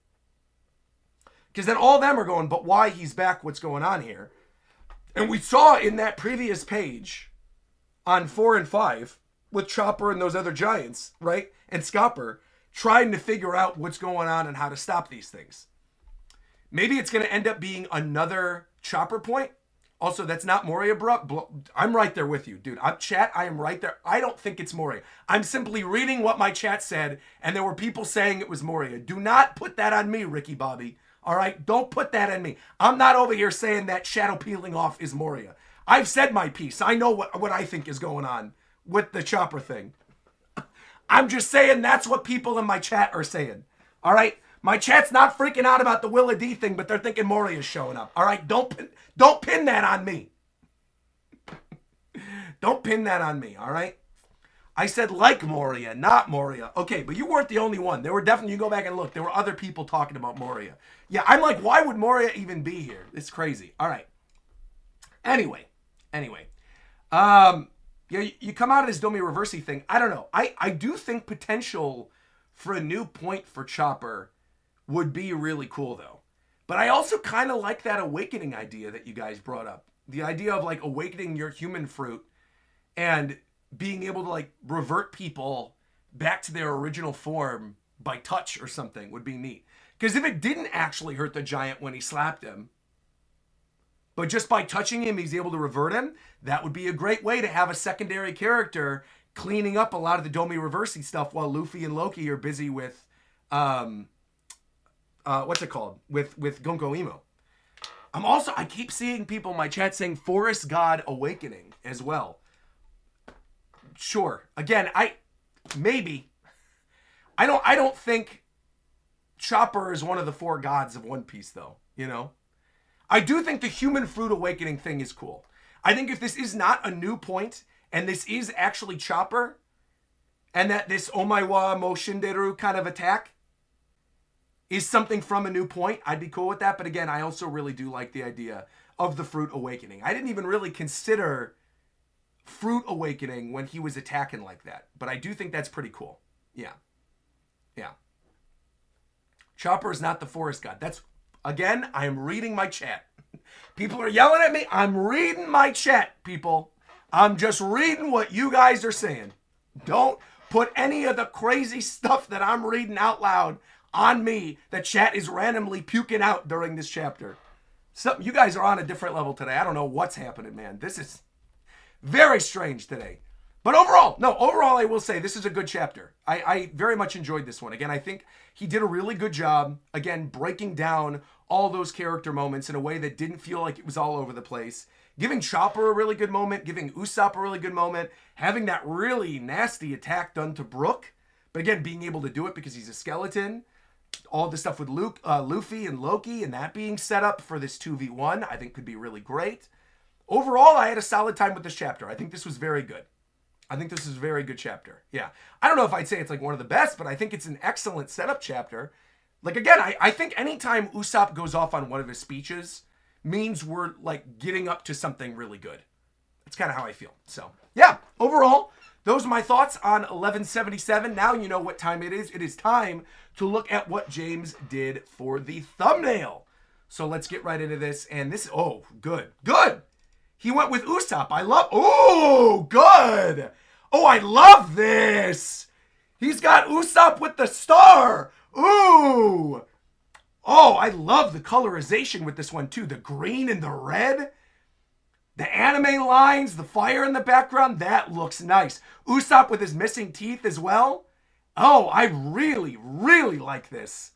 Because then all of them are going, but why? He's back, what's going on here? And we saw in that previous page on 4 and 5 with Chopper and those other giants, right? And Scopper trying to figure out what's going on and how to stop these things. Maybe it's going to end up being another Chopper point. Also, that's not Moria, bro. I'm right there with you, dude. Chat, I am right there. I don't think it's Moria. I'm simply reading what my chat said, and there were people saying it was Moria. Do not put that on me, Ricky Bobby. All right? Don't put that on me. I'm not over here saying that shadow peeling off is Moria. I've said my piece. I know what I think is going on with the Chopper thing. I'm just saying that's what people in my chat are saying. All right? My chat's not freaking out about the Willa D thing, but they're thinking Moria's showing up. All right? Don't pin that on me. Don't pin that on me, all right? I said like Moria, not Moria. Okay, but you weren't the only one. There were definitely, you go back and look, there were other people talking about Moria. Yeah, I'm like, why would Moria even be here? It's crazy. All right. Anyway. Yeah, you come out of this Domi Reversi thing. I don't know. I do think potential for a new point for Chopper would be really cool, though. But I also kind of like that awakening idea that you guys brought up. The idea of, like, awakening your human fruit and being able to, like, revert people back to their original form by touch or something would be neat. Because if it didn't actually hurt the giant when he slapped him, but just by touching him, he's able to revert him, that would be a great way to have a secondary character cleaning up a lot of the Domi Reversi stuff while Luffy and Loki are busy with, what's it called? With Gonko Imo. I keep seeing people in my chat saying Forest God Awakening as well. Sure. Again, maybe. I don't think Chopper is one of the 4 gods of One Piece, though, you know? I do think the human fruit awakening thing is cool. I think if this is not a new point, and this is actually Chopper, and that this Omaiwa Mo Shinderu kind of attack is something from a new point, I'd be cool with that. But again, I also really do like the idea of the fruit awakening. I didn't even really consider fruit awakening when he was attacking like that. But I do think that's pretty cool. Yeah. Chopper is not the forest god. That's, again, I am reading my chat. People are yelling at me. I'm reading my chat, people. I'm just reading what you guys are saying. Don't put any of the crazy stuff that I'm reading out loud on me that chat is randomly puking out during this chapter. You guys are on a different level today. I don't know what's happening, man. This is very strange today. But overall, I will say this is a good chapter. I very much enjoyed this one. Again, I think he did a really good job, again, breaking down all those character moments in a way that didn't feel like it was all over the place. Giving Chopper a really good moment, giving Usopp a really good moment, having that really nasty attack done to Brook, but again, being able to do it because he's a skeleton. All the stuff with Luffy and Loki and that being set up for this 2v1, I think could be really great. Overall, I had a solid time with this chapter. I think this was very good. I think this is a very good chapter. Yeah. I don't know if I'd say it's like one of the best, but I think it's an excellent setup chapter. Like, again, I think anytime Usopp goes off on one of his speeches means we're, like, getting up to something really good. That's kind of how I feel. So, yeah. Overall, those are my thoughts on 1177. Now you know what time it is. It is time to look at what James did for the thumbnail. So let's get right into this. And this, oh, good. He went with Usopp. Oh, good. Oh, I love this. He's got Usopp with the star. Ooh. Oh, I love the colorization with this one too. The green and the red. The anime lines, the fire in the background, that looks nice. Usopp with his missing teeth as well. Oh, I really, really like this.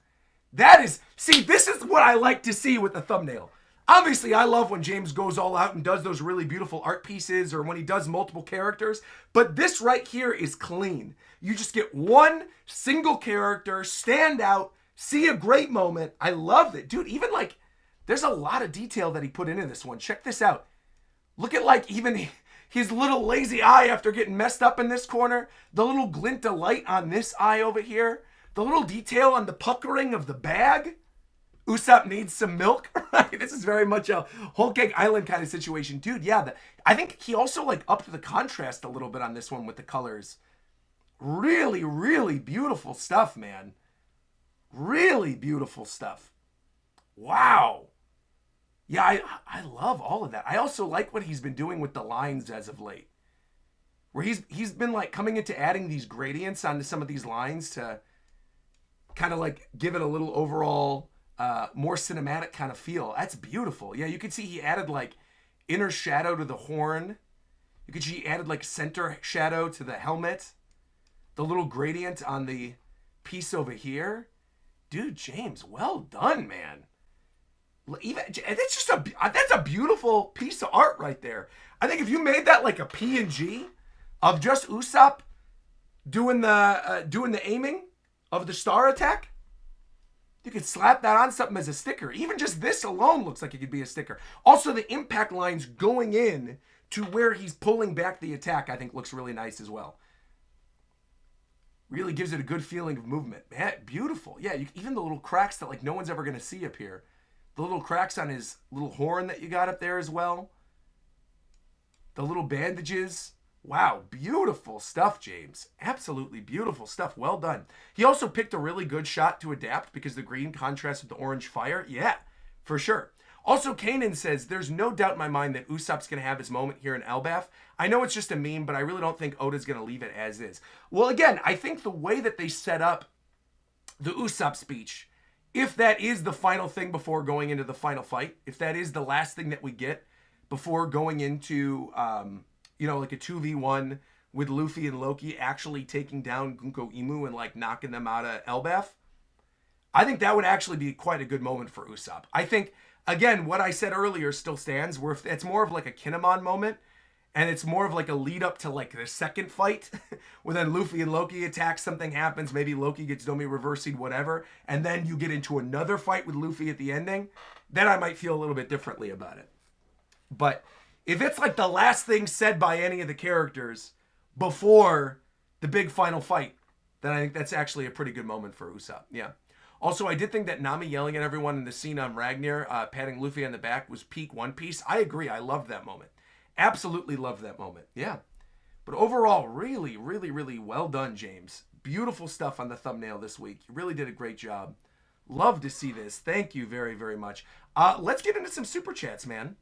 This is what I like to see with the thumbnail. Obviously, I love when James goes all out and does those really beautiful art pieces or when he does multiple characters. But this right here is clean. You just get one single character, stand out, see a great moment. I love it. Dude, even like, there's a lot of detail that he put into this one. Check this out. Look at like even his little lazy eye after getting messed up in this corner. The little glint of light on this eye over here. The little detail on the puckering of the bag. Usopp needs some milk, right? This is very much a Whole Cake Island kind of situation. Dude, yeah. I think he also like upped the contrast a little bit on this one with the colors. Really, really beautiful stuff, man. Really beautiful stuff. Wow. Yeah, I love all of that. I also like what he's been doing with the lines as of late. Where he's been like coming into adding these gradients onto some of these lines to kind of like give it a little overall more cinematic kind of feel. That's beautiful. Yeah, you can see he added like inner shadow to the horn. You can see he added like center shadow to the helmet. The little gradient on the piece over here. Dude, James, well done, man. That's a beautiful piece of art right there. I think if you made that like a PNG of just Usopp doing the aiming of the star attack, you could slap that on something as a sticker. Even just this alone looks like it could be a sticker. Also, the impact lines going in to where he's pulling back the attack, I think looks really nice as well. Really gives it a good feeling of movement. Man, beautiful. Yeah, even the little cracks that like no one's ever going to see up here. The little cracks on his little horn that you got up there as well. The little bandages. Wow, beautiful stuff, James. Absolutely beautiful stuff. Well done. He also picked a really good shot to adapt because the green contrasts with the orange fire. Yeah, for sure. Also, Kanan says, there's no doubt in my mind that Usopp's going to have his moment here in Elbaf. I know it's just a meme, but I really don't think Oda's going to leave it as is. Well, again, I think the way that they set up the Usopp speech, if that is the final thing before going into the final fight, if that is the last thing that we get before going into, like a 2v1 with Luffy and Loki actually taking down Gunko Imu and like knocking them out of Elbaf, I think that would actually be quite a good moment for Usopp. I think, again, what I said earlier still stands, where if it's more of like a Kinemon moment, and it's more of like a lead up to like the second fight, where then Luffy and Loki attack, something happens, maybe Loki gets Domi reversing, whatever, and then you get into another fight with Luffy at the ending, then I might feel a little bit differently about it. But if it's like the last thing said by any of the characters before the big final fight, then I think that's actually a pretty good moment for Usopp. Yeah. Also, I did think that Nami yelling at everyone in the scene on Ragnar, patting Luffy on the back, was peak One Piece. I agree. I loved that moment. Absolutely loved that moment. Yeah. But overall, really, really, really well done, James. Beautiful stuff on the thumbnail this week. You really did a great job. Love to see this. Thank you very, very much. Let's get into some super chats, man.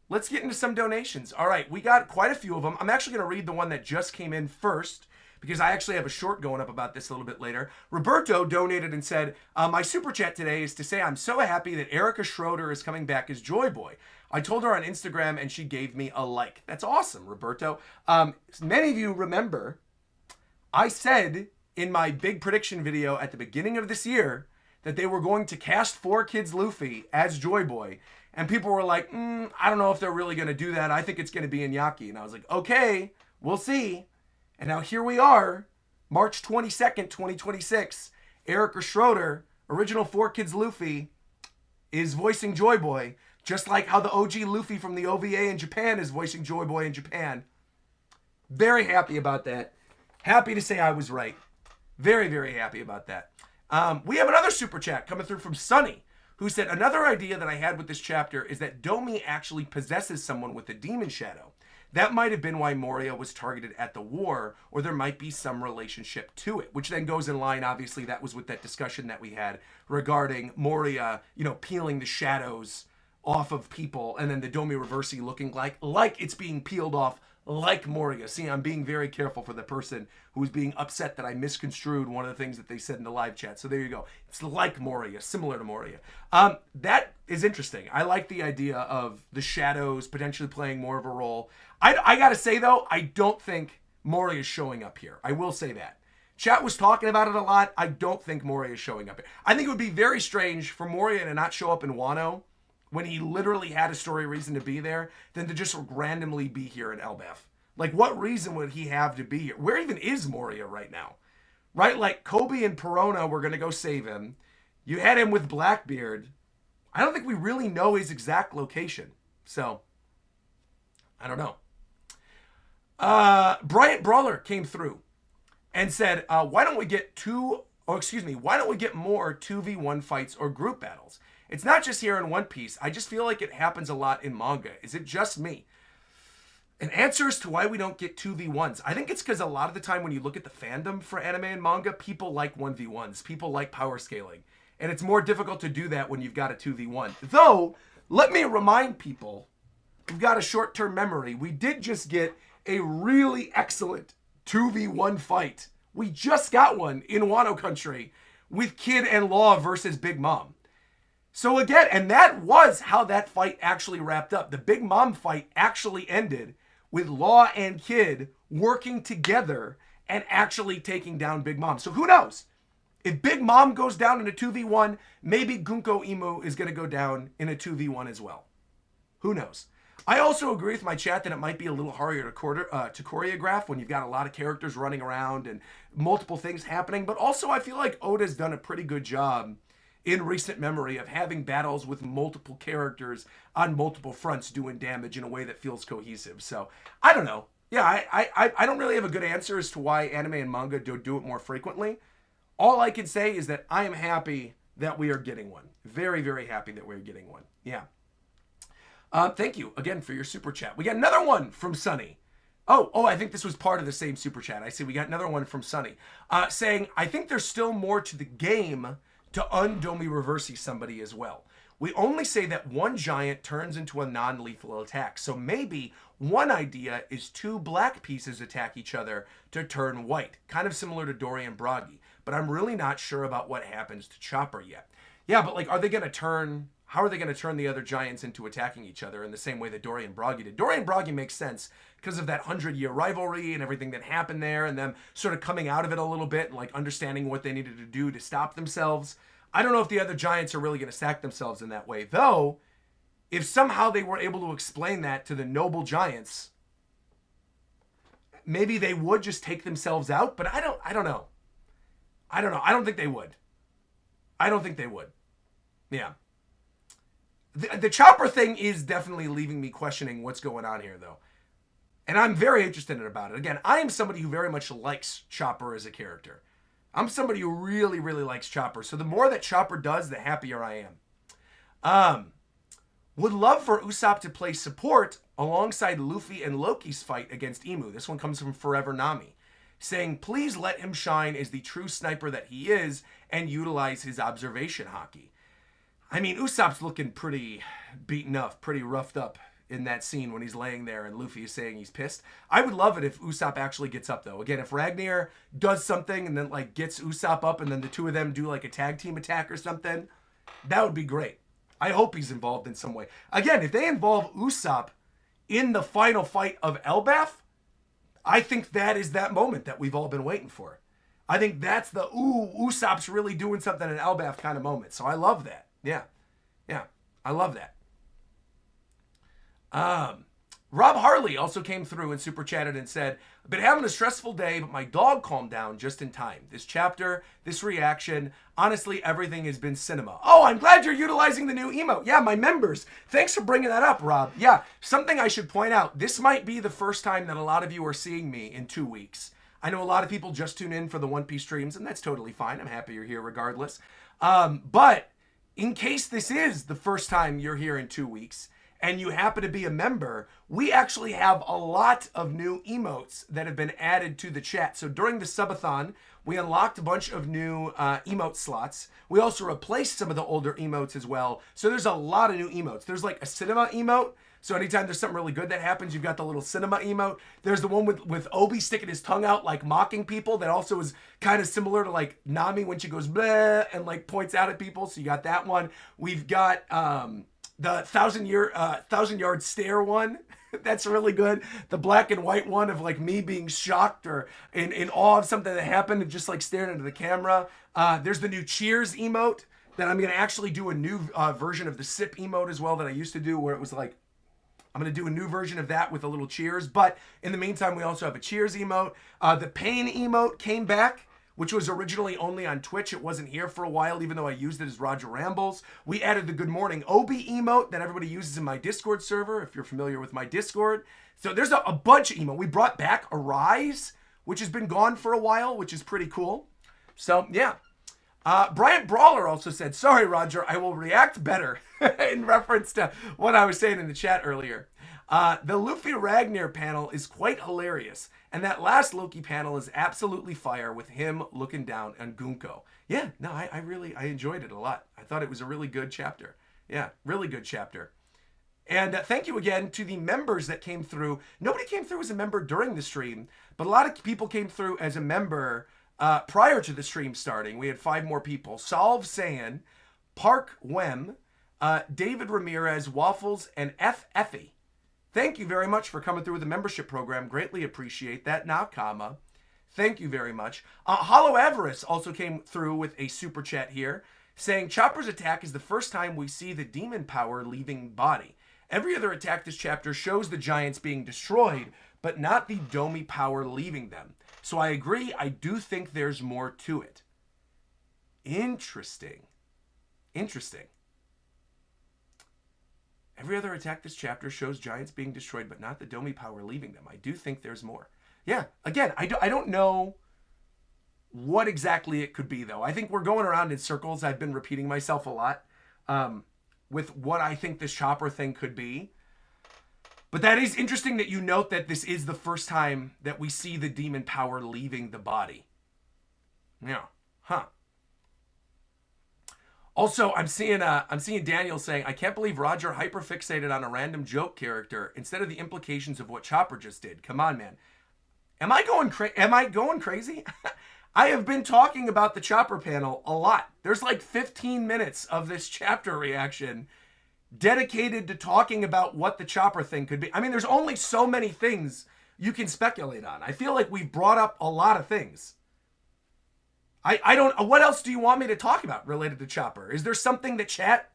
Let's get into some donations. All right, we got quite a few of them. I'm actually going to read the one that just came in first, because I actually have a short going up about this a little bit later. Roberto donated and said, my super chat today is to say I'm so happy that Erica Schroeder is coming back as Joy Boy. I told her on Instagram and she gave me a like. That's awesome, Roberto. Many of you remember, I said in my big prediction video at the beginning of this year that they were going to cast 4Kids Luffy as Joy Boy. And people were like, I don't know if they're really going to do that. I think it's going to be Iñaki. And I was like, okay, we'll see. And now here we are, March 22nd, 2026. Erica Schroeder, original 4Kids Luffy, is voicing Joy Boy, just like how the OG Luffy from the OVA in Japan is voicing Joy Boy in Japan. Very happy about that. Happy to say I was right. Very, very happy about that. We have another super chat coming through from Sunny, who said, another idea that I had with this chapter is that Domi actually possesses someone with a demon shadow. That might have been why Moria was targeted at the war, or there might be some relationship to it, which then goes in line, obviously, that was with that discussion that we had regarding Moria, peeling the shadows off of people, and then the Domi Reversi looking like it's being peeled off like Moria. See, I'm being very careful for the person who was being upset that I misconstrued one of the things that they said in the live chat. So there you go. It's like Moria, similar to Moria. That is interesting. I like the idea of the shadows potentially playing more of a role. I gotta say, though, I don't think Moria is showing up here. I will say that. Chat was talking about it a lot. I don't think Moria is showing up here. I think it would be very strange for Moria to not show up in Wano when he literally had a story reason to be there, than to just randomly be here in Elbaf. Like, what reason would he have to be here? Where even is Moria right now? Right? Like, Kobe and Perona were going to go save him. You had him with Blackbeard. I don't think we really know his exact location. So, I don't know. Bryant Brawler came through and said, why don't we get more 2v1 fights or group battles? It's not just here in One Piece. I just feel like it happens a lot in manga. Is it just me? An answer as to why we don't get 2v1s. I think it's because a lot of the time when you look at the fandom for anime and manga, people like 1v1s. People like power scaling. And it's more difficult to do that when you've got a 2v1. Though, let me remind people, we've got a short-term memory. We did just get a really excellent 2v1 fight. We just got one in Wano Country with Kid and Law versus Big Mom. So again, and that was how that fight actually wrapped up. The Big Mom fight actually ended with Law and Kid working together and actually taking down Big Mom. So who knows? If Big Mom goes down in a 2v1, maybe Gunko Imu is going to go down in a 2v1 as well. Who knows? I also agree with my chat that it might be a little harder to choreograph when you've got a lot of characters running around and multiple things happening. But also I feel like Oda's done a pretty good job in recent memory of having battles with multiple characters on multiple fronts doing damage in a way that feels cohesive. So, I don't know. Yeah, I don't really have a good answer as to why anime and manga don't do it more frequently. All I can say is that I am happy that we are getting one. Very, very happy that we're getting one. Yeah. Thank you again for your super chat. We got another one from Sunny. Oh, I think this was part of the same super chat. I see we got another one from Sunny saying, I think there's still more to the game to undomi reversi somebody as well. We only say that one giant turns into a non-lethal attack. So maybe one idea is two black pieces attack each other to turn white. Kind of similar to Dory and Bragi. But I'm really not sure about what happens to Chopper yet. Yeah, but like, how are they going to turn the other giants into attacking each other in the same way that Dory and Bragi did? Dory and Bragi makes sense because of that 100-year rivalry and everything that happened there and them sort of coming out of it a little bit and like understanding what they needed to do to stop themselves. I don't know if the other giants are really going to sack themselves in that way. Though, if somehow they were able to explain that to the noble giants, maybe they would just take themselves out, but I don't know. I don't know. I don't think they would. Yeah. The Chopper thing is definitely leaving me questioning what's going on here, though. And I'm very interested in about it. Again, I am somebody who very much likes Chopper as a character. I'm somebody who really, really likes Chopper. So the more that Chopper does, the happier I am. Would love for Usopp to play support alongside Luffy and Loki's fight against Imu. This one comes from Forever Nami, saying, please let him shine as the true sniper that he is and utilize his observation haki. I mean, Usopp's looking pretty beaten up, pretty roughed up in that scene when he's laying there and Luffy is saying he's pissed. I would love it if Usopp actually gets up, though. Again, if Ragnar does something and then like gets Usopp up and then the two of them do like a tag team attack or something, that would be great. I hope he's involved in some way. Again, if they involve Usopp in the final fight of Elbaf, I think that is that moment that we've all been waiting for. I think that's the, Usopp's really doing something in Elbaf kind of moment. So I love that. Yeah, I love that. Rob Harley also came through and super chatted and said, I've been having a stressful day, but my dog calmed down just in time. This chapter, this reaction, honestly, everything has been cinema. Oh, I'm glad you're utilizing the new emote. Yeah, my members. Thanks for bringing that up, Rob. Yeah, something I should point out. This might be the first time that a lot of you are seeing me in 2 weeks. I know a lot of people just tune in for the One Piece streams, and that's totally fine. I'm happy you're here regardless. But in case this is the first time you're here in 2 weeks, and you happen to be a member, we actually have a lot of new emotes that have been added to the chat. So during the subathon, We unlocked a bunch of new emote slots. We also replaced some of the older emotes as well. So there's a lot of new emotes. There's like a cinema emote. So anytime there's something really good that happens, you've got the little cinema emote. There's the one with Obi sticking his tongue out, like mocking people. That also is kind of similar to like Nami when she goes bleh and like points out at people. So you got that one. We've got the thousand yard stare one. That's really good. The black and white one of like me being shocked or in awe of something that happened and just like staring into the camera. There's the new cheers emote that I'm going to actually do a new version of the sip emote as well that I used to do, where it was like, I'm going to do a new version of that with a little cheers. But in the meantime, we also have a cheers emote. The pain emote came back, which was originally only on Twitch. It wasn't here for a while, even though I used it as Roger Rambles. We added the good morning Obi emote that everybody uses in my Discord server, if you're familiar with my Discord. So there's a bunch of emote. We brought back Arise, which has been gone for a while, which is pretty cool. So, yeah. Bryant Brawler also said, sorry, Roger, I will react better in reference to what I was saying in the chat earlier. The Luffy Ragnar panel is quite hilarious. And that last Loki panel is absolutely fire with him looking down on Gunko. Yeah, no, I enjoyed it a lot. I thought it was a really good chapter. Yeah, really good chapter. And thank you again to the members that came through. Nobody came through as a member during the stream, but a lot of people came through as a member prior to the stream starting. We had 5 more people. Solve San, Park Wem, David Ramirez, Waffles, and F. Effie. Thank you very much for coming through with the membership program. Greatly appreciate that. Nakama. Thank you very much. Hollow Avarice also came through with a super chat here, saying Chopper's attack is the first time we see the demon power leaving body. Every other attack this chapter shows the giants being destroyed, but not the Domi power leaving them. So I agree, I do think there's more to it. Interesting. Interesting. Every other attack this chapter shows giants being destroyed, but not the Domi power leaving them. I do think there's more. Yeah, again, I don't know what exactly it could be, though. I think we're going around in circles. I've been repeating myself a lot with what I think this Chopper thing could be. But that is interesting that you note that this is the first time that we see the demon power leaving the body. Yeah. Huh. Also, I'm seeing Daniel saying, I can't believe Roger hyperfixated on a random joke character instead of the implications of what Chopper just did. Come on, man. Am I going crazy? I have been talking about the Chopper panel a lot. There's like 15 minutes of this chapter reaction dedicated to talking about what the Chopper thing could be. I mean, there's only so many things you can speculate on. I feel like we've brought up a lot of things. I don't, what else do you want me to talk about related to Chopper? Is there something that chat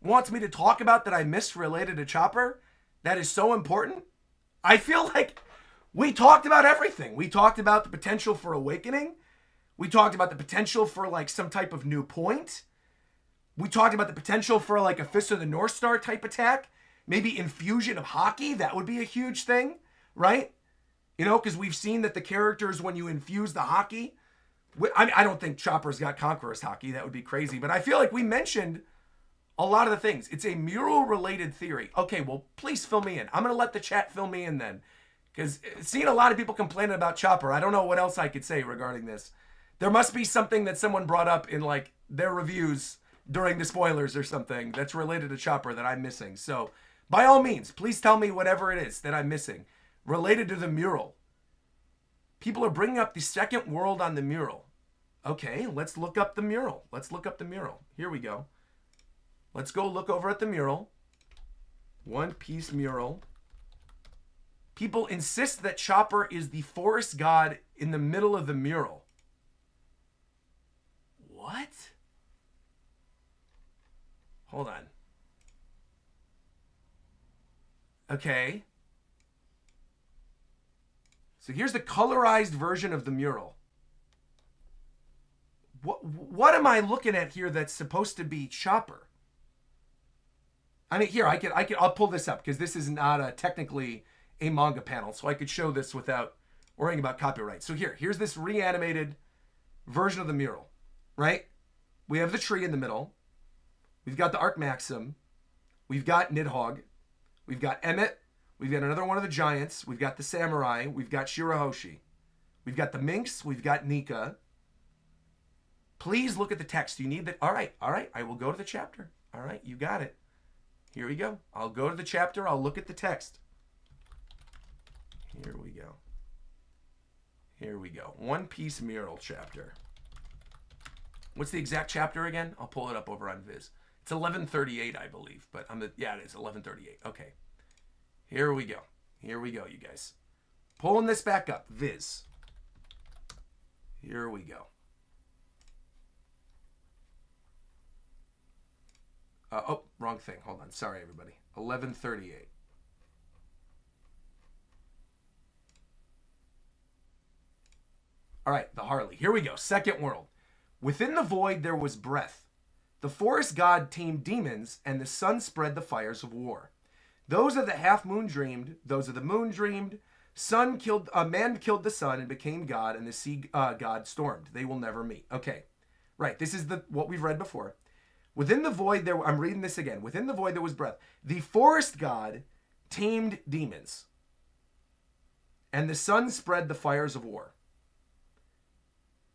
wants me to talk about that I missed related to Chopper that is so important? I feel like we talked about everything. We talked about the potential for awakening. We talked about the potential for like some type of new point. We talked about the potential for like a Fist of the North Star type attack. Maybe infusion of hockey. That would be a huge thing, right? You know, because we've seen that the characters, when you infuse the hockey, I don't think Chopper's got Conqueror's hockey. That would be crazy. But I feel like we mentioned a lot of the things. It's a mural-related theory. Okay, well, please fill me in. I'm going to let the chat fill me in then. Because seeing a lot of people complaining about Chopper, I don't know what else I could say regarding this. There must be something that someone brought up in like their reviews during the spoilers or something that's related to Chopper that I'm missing. So by all means, please tell me whatever it is that I'm missing related to the mural. People are bringing up the second world on the mural. Okay, let's look up the mural. Let's look up the mural. Here we go. Let's go look over at the mural. One Piece mural. People insist that Chopper is the forest god in the middle of the mural. What? Hold on. Okay. So here's the colorized version of the mural. What am I looking at here that's supposed to be Chopper? I mean, here, I'll pull this up because this is not technically a manga panel, so I could show this without worrying about copyright. So here's this reanimated version of the mural, right? We have the tree in the middle. We've got the Arc Maxim. We've got Nidhogg. We've got Emmet. We've got another one of the giants. We've got the samurai. We've got Shirahoshi. We've got the minx. We've got Nika. Please look at the text. You need that. All right. I will go to the chapter. All right, you got it. Here we go. I'll go to the chapter. I'll look at the text. Here we go. Here we go. One Piece mural chapter. What's the exact chapter again? I'll pull it up over on Viz. It's 1138, I believe. But yeah, it is 1138. Okay. Here we go. Here we go, you guys. Pulling this back up. Viz. Here we go. Oh, wrong thing. Hold on. Sorry, everybody. 1138. All right, the Harley. Here we go. Second world. Within the void there was breath. The forest god tamed demons, and the sun spread the fires of war. Those of the half moon dreamed. Those of the moon dreamed. Man killed the sun and became god, and the sea god stormed. They will never meet. Okay, right. This is what we've read before. Within the void there, I'm reading this again. Within the void there was breath. The forest god tamed demons, and the sun spread the fires of war.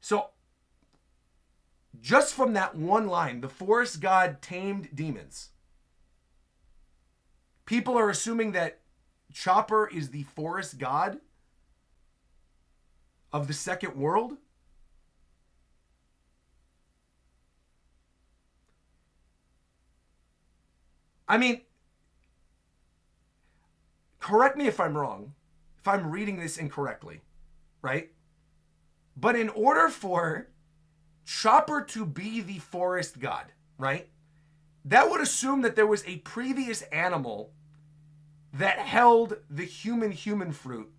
So, just from that one line, the forest god tamed demons, people are assuming that Chopper is the forest god of the second world. I mean, correct me if I'm wrong, if I'm reading this incorrectly, right? But in order for Chopper to be the forest god, right? That would assume that there was a previous animal that held the human fruit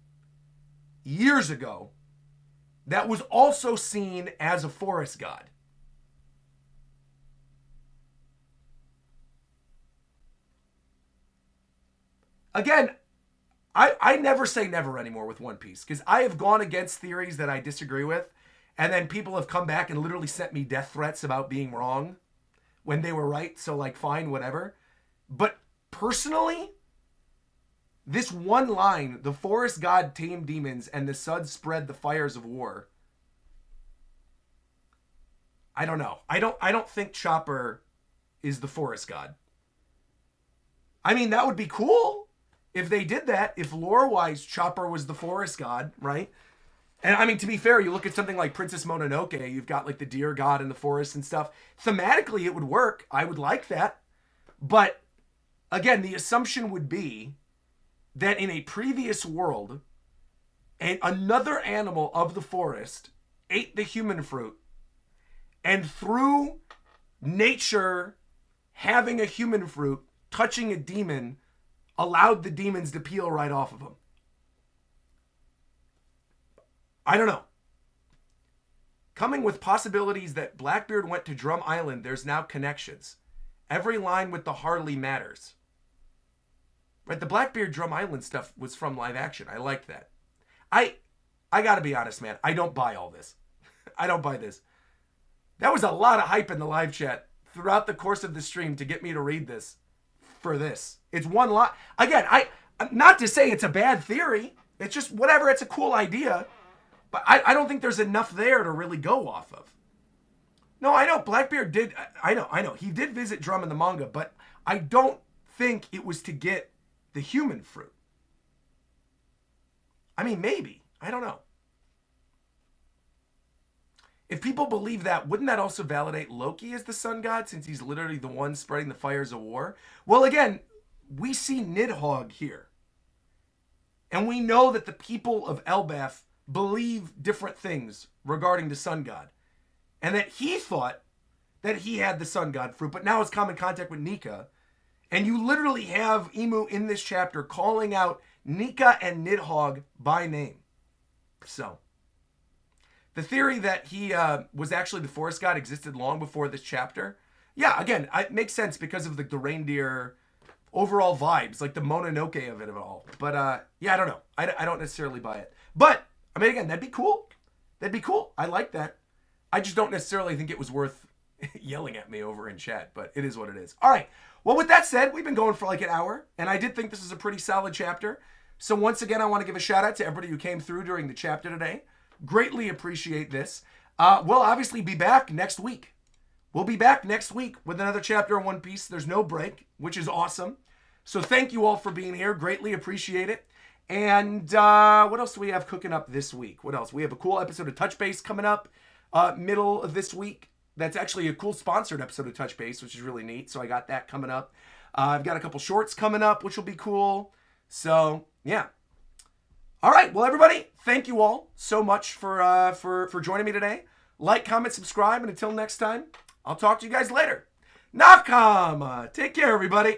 years ago that was also seen as a forest god. Again, I never say never anymore with One Piece, because I have gone against theories that I disagree with, and then people have come back and literally sent me death threats about being wrong when they were right, so like fine, whatever. But personally, this one line, the forest god tamed demons and the sun spread the fires of war, I don't know. I don't think Chopper is the forest god. I mean, that would be cool if they did that, if lore-wise Chopper was the forest god, right? And I mean, to be fair, you look at something like Princess Mononoke, you've got like the deer god in the forest and stuff. Thematically, it would work. I would like that. But again, the assumption would be that in a previous world, another animal of the forest ate the human fruit, and through nature having a human fruit, touching a demon, allowed the demons to peel right off of him. I don't know. Coming with possibilities that Blackbeard went to Drum Island, there's now connections. Every line with the Harley matters. Right, the Blackbeard Drum Island stuff was from live action. I liked that. I gotta be honest, man. I don't buy all this. I don't buy this. That was a lot of hype in the live chat throughout the course of the stream to get me to read this for this. It's one lot. Again, not to say it's a bad theory. It's just whatever. It's a cool idea. But I don't think there's enough there to really go off of. No, I know Blackbeard did. I know. He did visit Drum in the manga, but I don't think it was to get the human fruit. I mean, maybe. I don't know. If people believe that, wouldn't that also validate Loki as the sun god, since he's literally the one spreading the fires of war? Well, again, we see Nidhogg here. And we know that the people of Elbaf believe different things regarding the sun god. And that he thought that he had the sun god fruit, but now has come in contact with Nika. And you literally have Emu in this chapter calling out Nika and Nidhogg by name. So, the theory that he was actually the forest god existed long before this chapter. Yeah, again, it makes sense because of the reindeer overall vibes, like the Mononoke of it all. But yeah, I don't know. I don't necessarily buy it. But, I mean, again, that'd be cool. That'd be cool. I like that. I just don't necessarily think it was worth yelling at me over in chat, but it is what it is. All right. Well, with that said, we've been going for like an hour, and I did think this is a pretty solid chapter. So once again, I want to give a shout out to everybody who came through during the chapter today. Greatly appreciate this. We'll obviously be back next week. We'll be back next week with another chapter of One Piece. There's no break, which is awesome. So thank you all for being here. Greatly appreciate it. And what else do we have cooking up this week? What else? We have a cool episode of Touch Base coming up middle of this week. That's actually a cool sponsored episode of Touch Base, which is really neat. So I got that coming up. I've got a couple shorts coming up, which will be cool. So, yeah. All right. Well, everybody, thank you all so much for joining me today. Like, comment, subscribe, and until next time, I'll talk to you guys later. Nakama! Take care, everybody.